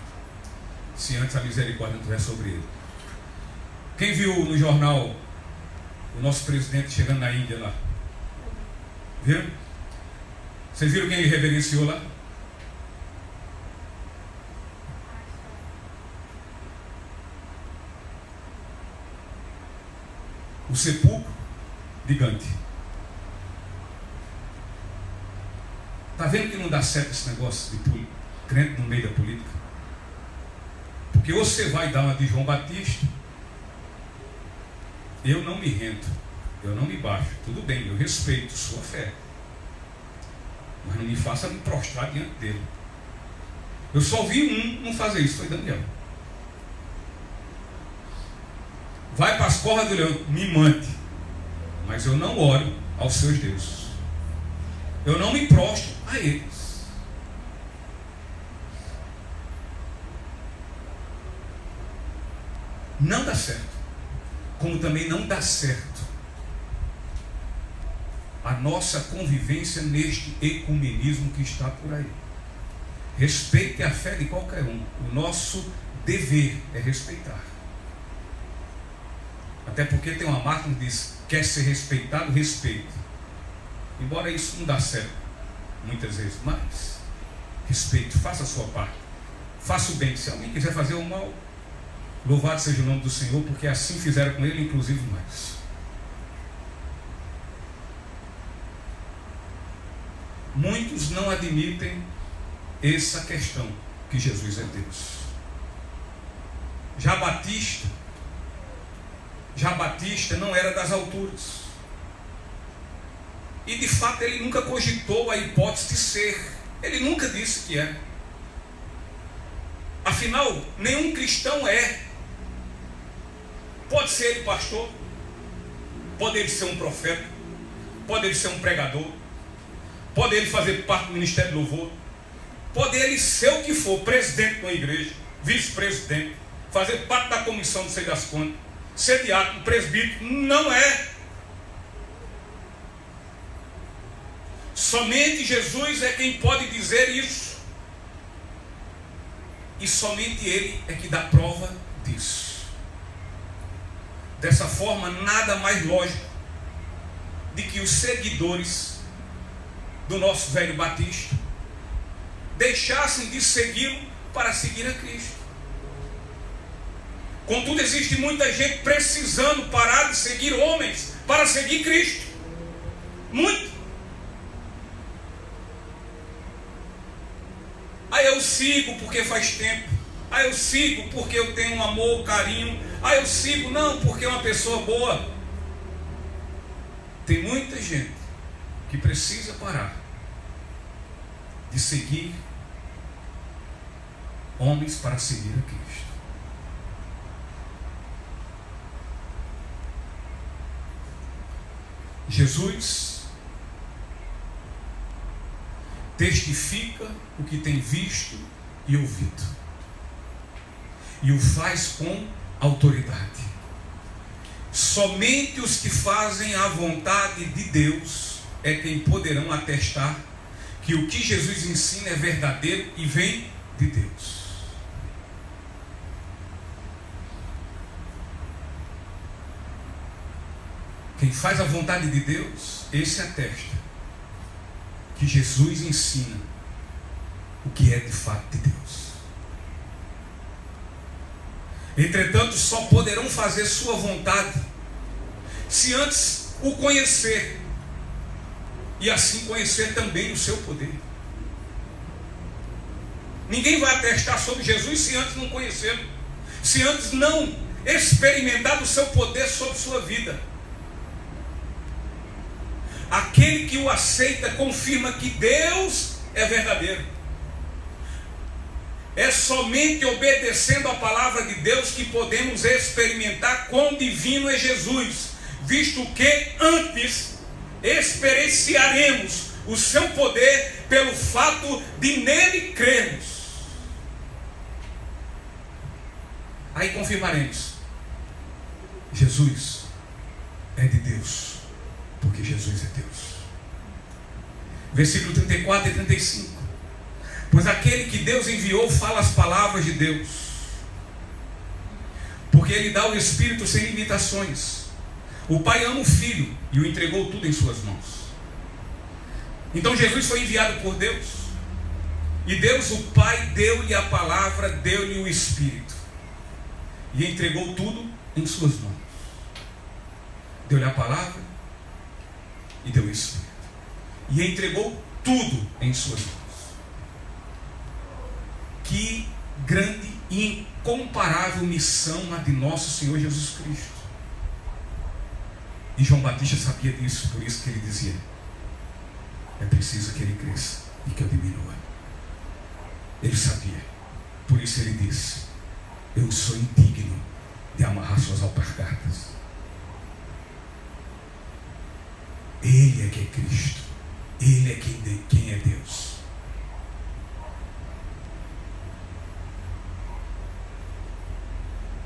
Se antes a misericórdia não estiver sobre ele. Quem viu no jornal o nosso presidente chegando na Índia lá? Viram? Vocês viram quem ele reverenciou lá? O sepulcro de Gandhi. Está vendo que não dá certo esse negócio de crente no meio da política? Porque você vai dar uma de João Batista. Eu não me rendo, eu não me baixo. Tudo bem, eu respeito sua fé, mas não me faça me prostrar diante dele. Eu só vi não fazer isso, foi Daniel. Vai para as cordas do leão, me mande, mas eu não oro aos seus deuses. Eu não me prostro a eles. Não dá certo. Como também não dá certo a nossa convivência neste ecumenismo que está por aí. Respeite a fé de qualquer um. O nosso dever é respeitar. Até porque tem uma marca que diz: quer ser respeitado, respeite. Embora isso não dá certo muitas vezes, mas respeite, faça a sua parte, faça o bem. Se alguém quiser fazer o mal, louvado seja o nome do Senhor, porque assim fizeram com ele, inclusive mais. Muitos não admitem essa questão, que Jesus é Deus. Já Batista não era das alturas. E de fato ele nunca cogitou a hipótese de ser. Ele nunca disse que é. Afinal, nenhum cristão é. Pode ser ele pastor, pode ele ser um profeta, pode ele ser um pregador, pode ele fazer parte do ministério do louvor, pode ele ser o que for, presidente de uma igreja, vice-presidente, fazer parte da comissão não sei das contas, ser diácono, presbítero. Não é. Somente Jesus é quem pode dizer isso. E somente Ele é que dá prova disso. Dessa forma, nada mais lógico de que os seguidores do nosso velho Batista deixassem de segui-lo para seguir a Cristo. Contudo, existe muita gente precisando parar de seguir homens para seguir Cristo. Muito. Aí eu sigo porque faz tempo. Aí eu sigo porque eu tenho um amor, carinho. Aí eu sigo, não, porque é uma pessoa boa. Tem muita gente que precisa parar de seguir homens para seguir a Cristo. Jesus testifica o que tem visto e ouvido, e o faz com autoridade. Somente os que fazem a vontade de Deus é quem poderão atestar que o que Jesus ensina é verdadeiro e vem de Deus. Quem faz a vontade de Deus, esse atesta que Jesus ensina o que é de fato de Deus. Entretanto, só poderão fazer sua vontade se antes o conhecer, e assim conhecer também o seu poder. Ninguém vai atestar sobre Jesus se antes não conhecê-lo, se antes não experimentar o seu poder sobre sua vida. Aquele que o aceita confirma que Deus é verdadeiro. É somente obedecendo a palavra de Deus que podemos experimentar quão divino é Jesus, visto que antes experienciaremos o seu poder pelo fato de nele crermos. Aí confirmaremos: Jesus é de Deus, porque Jesus é Deus. Versículo 34 e 35. Pois aquele que Deus enviou fala as palavras de Deus, porque ele dá o Espírito sem limitações. O Pai ama o Filho e o entregou tudo em suas mãos. Então Jesus foi enviado por Deus, e Deus, o Pai, deu-lhe a palavra, deu-lhe o Espírito, e entregou tudo em suas mãos. Deu-lhe a palavra e deu o Espírito, e entregou tudo em suas mãos. Que grande e incomparável missão a de nosso Senhor Jesus Cristo. E João Batista sabia disso, por isso que ele dizia: é preciso que ele cresça e que eu diminua. Ele sabia, por isso ele disse: eu sou indigno de amarrar suas alpargatas. Ele é que é Cristo, ele é quem é Deus.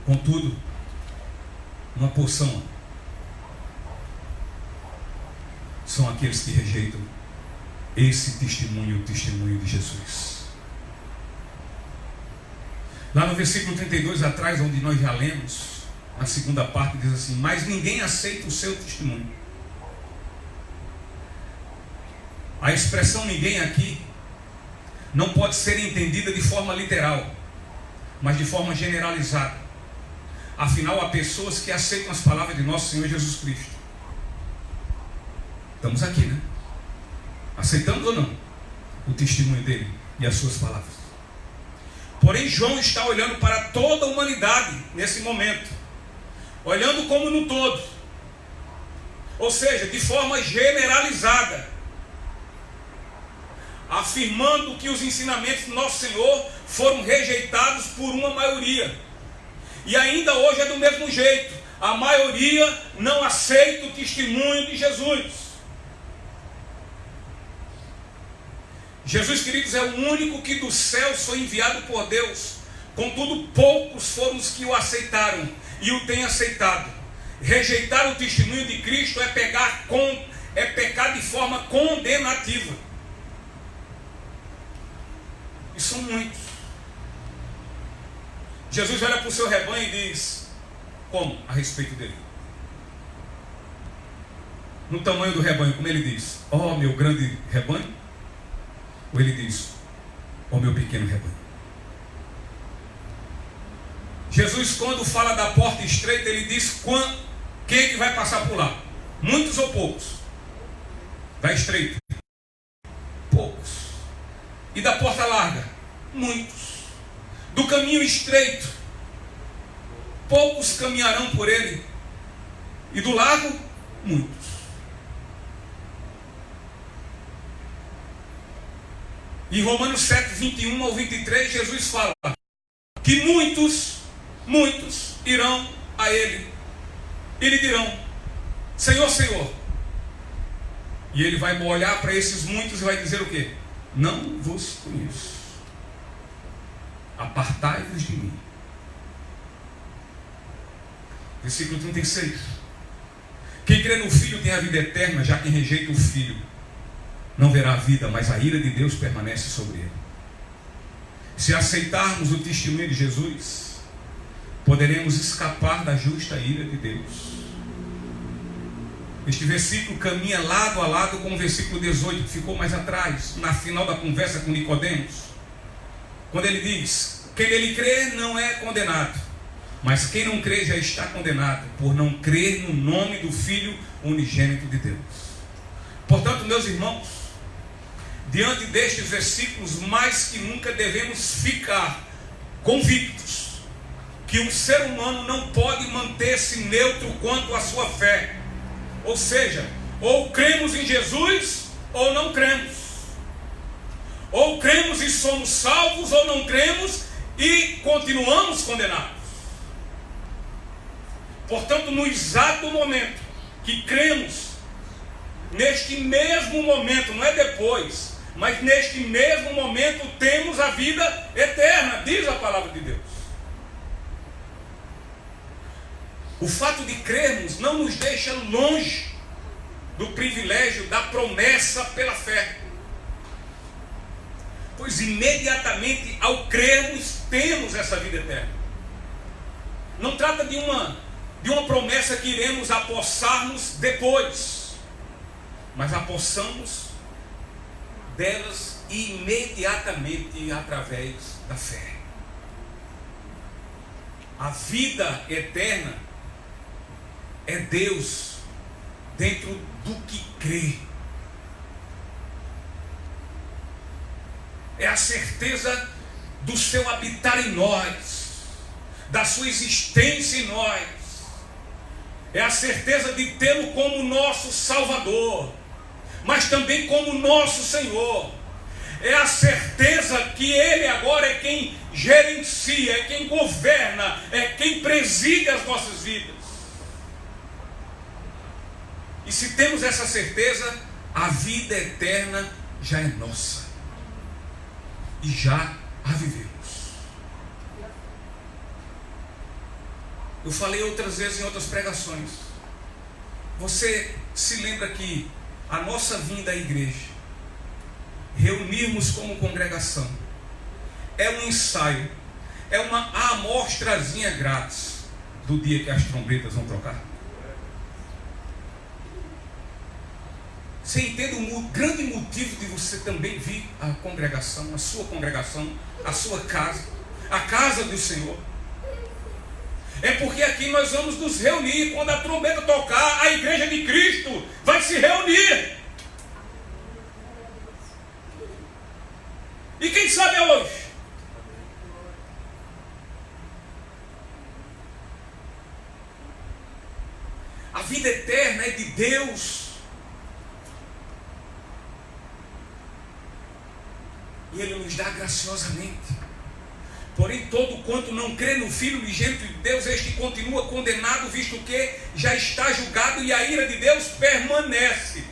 Contudo, uma porção são aqueles que rejeitam esse testemunho, o testemunho de Jesus. Lá no versículo 32 atrás, onde nós já lemos, na segunda parte diz assim: mas ninguém aceita o seu testemunho. A expressão ninguém aqui não pode ser entendida de forma literal, mas de forma generalizada. Afinal, há pessoas que aceitam as palavras de nosso Senhor Jesus Cristo. Estamos aqui, né? Aceitamos ou não o testemunho dele e as suas palavras? Porém, João está olhando para toda a humanidade nesse momento, olhando como no todo, ou seja, de forma generalizada, afirmando que os ensinamentos do nosso Senhor foram rejeitados por uma maioria. E ainda hoje é do mesmo jeito. A maioria não aceita o testemunho de Jesus. Jesus, queridos, é o único que do céu foi enviado por Deus. Contudo, poucos foram os que o aceitaram e o têm aceitado. Rejeitar o testemunho de Cristo é pecar de forma condenativa. E são muitos. Jesus olha para o seu rebanho e diz: como? A respeito dele. No tamanho do rebanho, como ele diz? Ó, meu grande rebanho? Ou ele diz: ó, meu pequeno rebanho? Jesus, quando fala da porta estreita, ele diz quem é que vai passar por lá? Muitos ou poucos? Da estreita? Poucos. E da porta larga? Muitos. Do caminho estreito? Poucos caminharão por ele. E do largo? Muitos. Em Romanos 7, 21 ao 23, Jesus fala que muitos irão a ele e lhe dirão: Senhor, Senhor. E ele vai olhar para esses muitos e vai dizer o quê? Não vos conheço. Apartai-vos de mim. Versículo 36. Quem crê no Filho tem a vida eterna, já quem rejeita o Filho não verá a vida, mas a ira de Deus permanece sobre ele. Se aceitarmos o testemunho de Jesus, poderemos escapar da justa ira de Deus. Este versículo caminha lado a lado com o versículo 18, que ficou mais atrás, na final da conversa com Nicodemos, quando ele diz: quem nele crê não é condenado, mas quem não crê já está condenado, por não crer no nome do Filho unigênito de Deus. Portanto, meus irmãos, diante destes versículos, mais que nunca devemos ficar convictos que um ser humano não pode manter-se neutro quanto à sua fé. Ou seja, ou cremos em Jesus ou não cremos. Ou cremos e somos salvos, ou não cremos e continuamos condenados. Portanto, no exato momento que cremos, neste mesmo momento, não é depois, mas neste mesmo momento temos a vida eterna, diz a palavra de Deus. O fato de crermos não nos deixa longe do privilégio da promessa pela fé, pois imediatamente ao crermos temos essa vida eterna. Não trata de uma promessa que iremos apossar-nos depois, mas apossamos delas imediatamente através da fé. A vida eterna é Deus dentro do que crê. É a certeza do seu habitar em nós, da sua existência em nós. É a certeza de tê-lo como nosso Salvador, mas também como nosso Senhor. É a certeza que Ele agora é quem gerencia, é quem governa, é quem preside as nossas vidas. E se temos essa certeza, a vida eterna já é nossa. E já a vivemos. Eu falei outras vezes em outras pregações. Você se lembra que a nossa vinda à igreja, reunirmos como congregação, é um ensaio, é uma amostrazinha grátis do dia que as trombetas vão tocar? Você entende o grande motivo de você também vir à congregação, a sua casa, a casa do Senhor? É porque aqui nós vamos nos reunir. Quando a trombeta tocar, a igreja de Cristo vai se reunir. E quem sabe é hoje? A vida eterna é de Deus. E Ele nos dá graciosamente. Porém, todo quanto não crê no Filho unigênito de Deus, este continua condenado, visto que já está julgado e a ira de Deus permanece.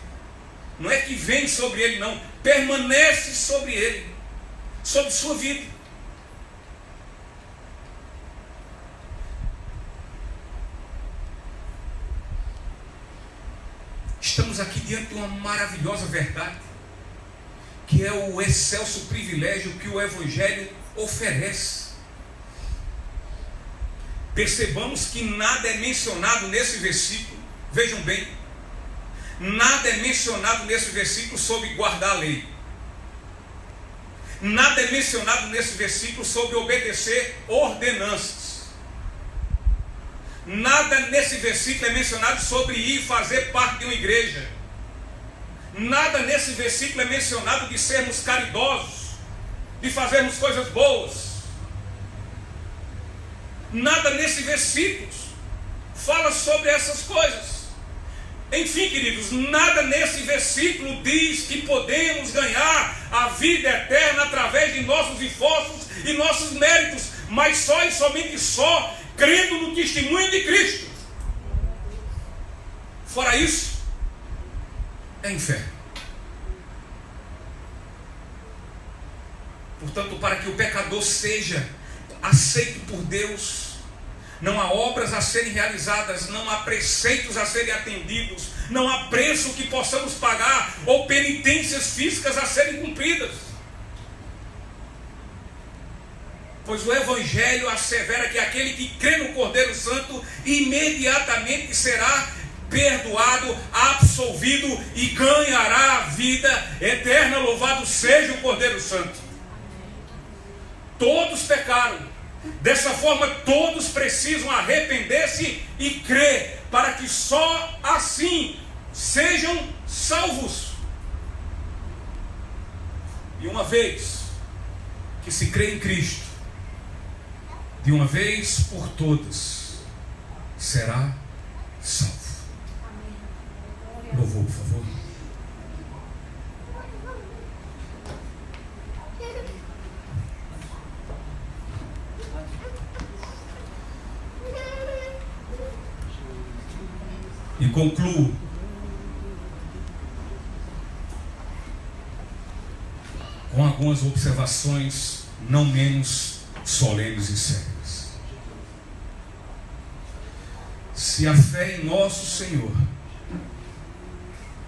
Não é que vem sobre ele, não. Permanece sobre ele, sobre sua vida. Estamos aqui diante de uma maravilhosa verdade, que é o excelso privilégio que o Evangelho oferece. Percebamos que nada é mencionado nesse versículo. Vejam bem, nada é mencionado nesse versículo sobre guardar a lei. Nada é mencionado nesse versículo sobre obedecer ordenanças. nada nesse versículo é mencionado sobre ir fazer parte de uma igreja. Nada nesse versículo é mencionado de sermos caridosos, de fazermos coisas boas. Nada nesse versículo fala sobre essas coisas. Enfim, queridos, nada nesse versículo diz que podemos ganhar a vida eterna através de nossos esforços e nossos méritos, mas só e somente só crendo no testemunho de Cristo. Fora isso, é inferno. Portanto, para que o pecador seja aceito por Deus, não há obras a serem realizadas, não há preceitos a serem atendidos, não há preço que possamos pagar ou penitências físicas a serem cumpridas. Pois o Evangelho assevera que aquele que crê no Cordeiro Santo imediatamente será perdoado, absolvido e ganhará a vida eterna. Louvado seja o Cordeiro Santo. Todos pecaram. Dessa forma, todos precisam arrepender-se e crer, para que só assim sejam salvos. E uma vez que se crê em Cristo, de uma vez por todas, será salvo. Louvor, por favor. E concluo com algumas observações não menos solenes e sérias. Se a fé em nosso Senhor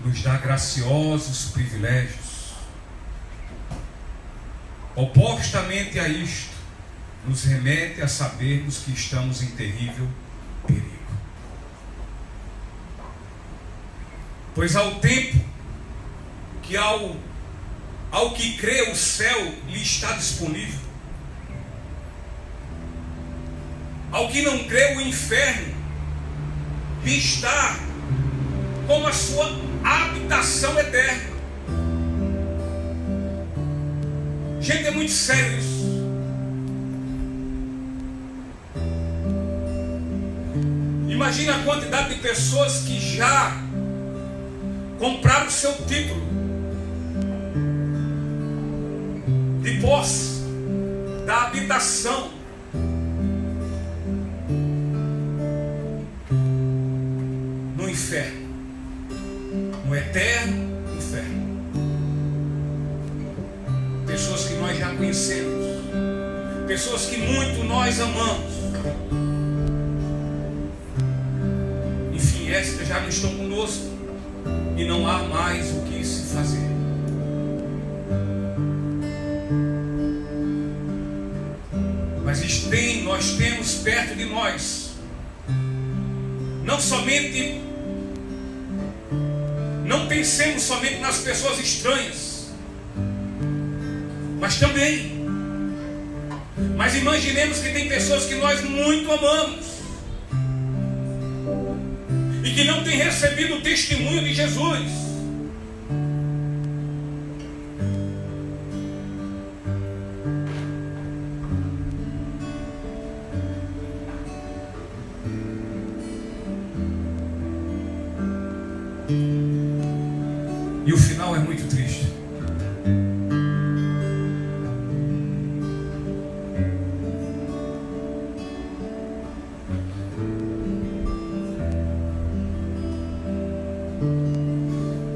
nos dá graciosos privilégios, opostamente a isto, nos remete a sabermos que estamos em terrível perigo. Pois ao tempo que ao que crê o céu lhe está disponível, ao que não crê o inferno lhe está como a sua habitação eterna. Gente, é muito sério isso. Imagina a quantidade de pessoas que já compraram o seu título de posse da habitação no inferno, no eterno inferno. Pessoas que nós já conhecemos, pessoas que muito nós amamos, enfim, estas já não estão conosco. E não há mais o que se fazer. Mas nós temos perto de nós, não pensemos somente nas pessoas estranhas, mas também, mas imaginemos que tem pessoas que nós muito amamos, e que não tem recebido o testemunho de Jesus. E o final é muito triste.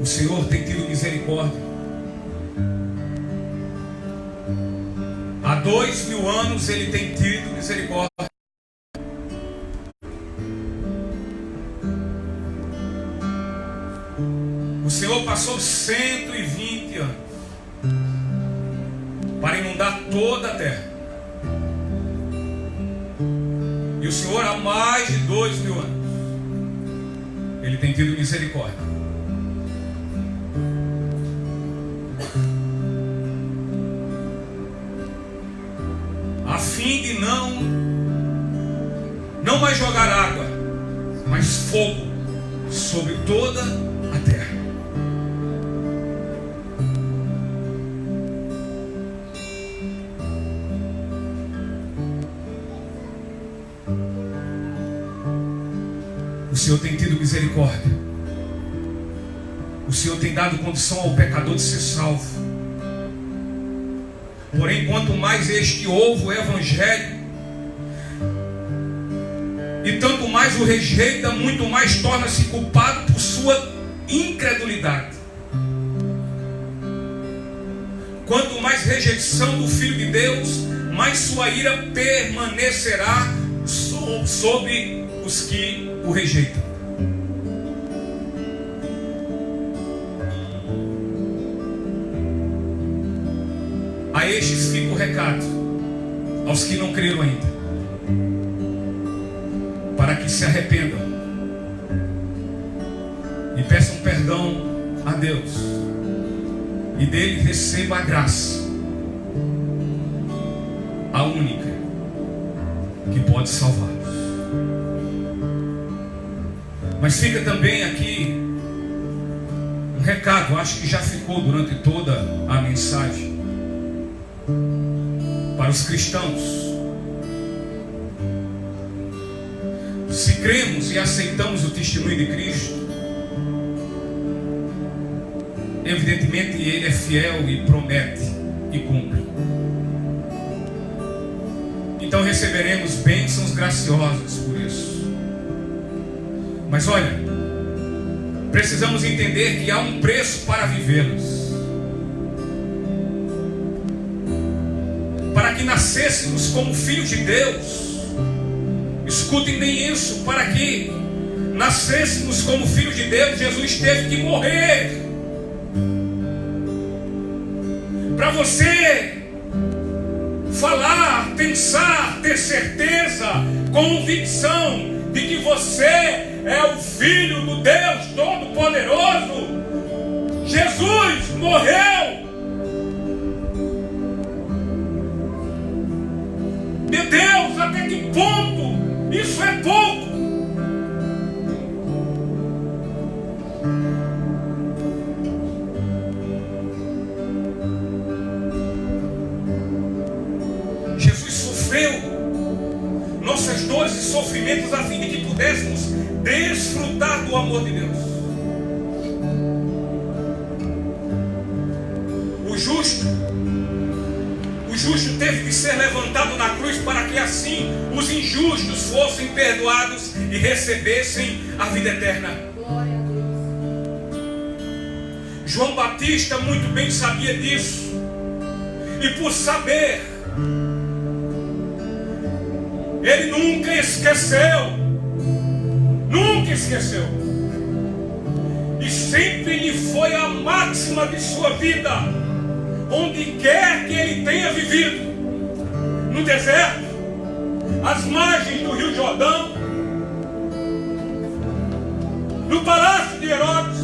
O Senhor tem tido misericórdia. Há 2000 anos Ele tem tido misericórdia. O Senhor passou 120 anos para inundar toda a terra. E o Senhor, há mais de 2000 anos, Ele tem tido misericórdia. A fim de não mais jogar água mas fogo sobre toda a terra. O Senhor tem tido misericórdia. O Senhor tem dado condição ao pecador de ser salvo. Porém, quanto mais este ouve o Evangelho, e tanto mais o rejeita, muito mais torna-se culpado por sua incredulidade. Quanto mais rejeição do Filho de Deus, mais sua ira permanecerá sobre os que o rejeitam. A estes fica o recado, aos que não creram ainda, para que se arrependam e peçam perdão a Deus, e dele receba a graça, a única que pode salvá-los. Mas fica também aqui um recado, acho que já ficou durante toda a mensagem, para os cristãos. Se cremos e aceitamos o testemunho de Cristo, evidentemente Ele é fiel e promete e cumpre. Então receberemos bênçãos graciosas por isso. Mas olha, precisamos entender que há um preço para vivê-los. Para que nascêssemos como filhos de Deus, escutem bem isso, para que nascêssemos como filhos de Deus, Jesus teve que morrer. Para você falar, pensar, ter certeza, convicção de que você é o Filho do Deus Todo-Poderoso, Jesus morreu. Meu Deus, até que ponto isso é pouco? Jesus sofreu nossas dores e sofrimentos a fim de que pudéssemos desfrutar do amor de Deus. O justo teve que ser levantado na cruz para que assim os injustos fossem perdoados e recebessem a vida eterna. Glória a Deus. João Batista muito bem sabia disso, e por saber, ele nunca esqueceu, e sempre lhe foi a máxima de sua vida, onde quer que ele tenha vivido, no deserto, às margens do Rio Jordão, no palácio de Herodes,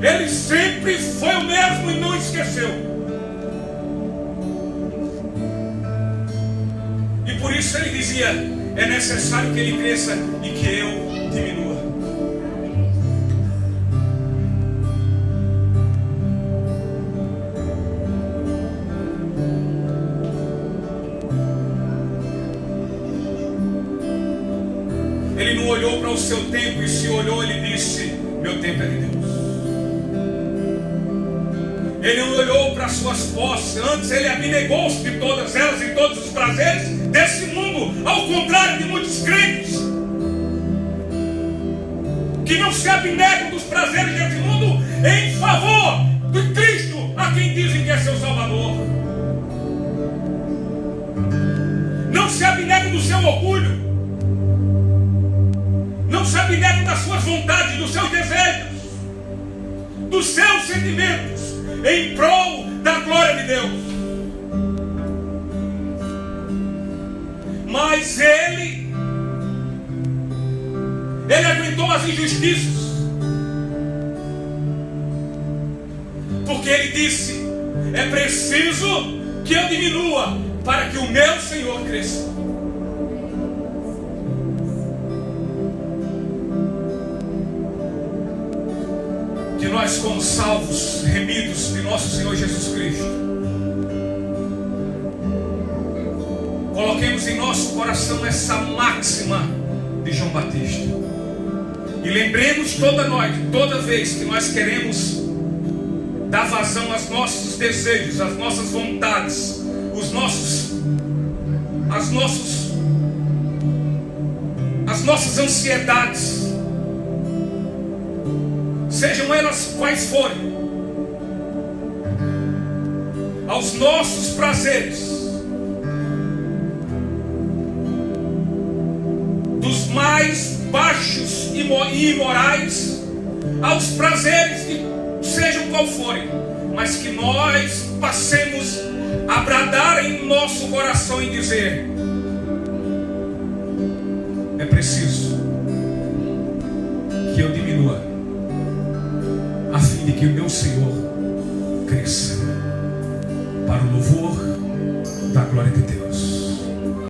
ele sempre foi o mesmo e não esqueceu. E por isso ele dizia: é necessário que ele cresça e que eu diminua. Ele não olhou para o seu tempo, e se olhou, ele disse: meu tempo é de Deus. Ele não olhou para as suas posses, antes ele abnegou-se de todas elas e todos os prazeres desse mundo, ao contrário de muitos crentes que não se abnegam dos prazeres desse mundo em favor de Cristo, a quem dizem que é seu Salvador. Não se abnegam do seu orgulho, não se abnegam das suas vontades, dos seus desejos, dos seus sentimentos, em prol da glória de Deus. Mas ele aguentou as injustiças, porque ele disse: é preciso que eu diminua para que o meu Senhor cresça. Que nós, como salvos, remidos de nosso Senhor Jesus Cristo, coloquemos em nosso coração essa máxima de João Batista. E lembremos toda vez que nós queremos dar vazão aos nossos desejos, às nossas vontades, as nossas ansiedades, sejam elas quais forem, aos nossos prazeres, dos mais baixos e imorais, aos prazeres que sejam qual forem, mas que nós passemos a bradar em nosso coração e dizer: é preciso que eu diminua, a fim de que o meu Senhor cresça, para o louvor da glória de Deus.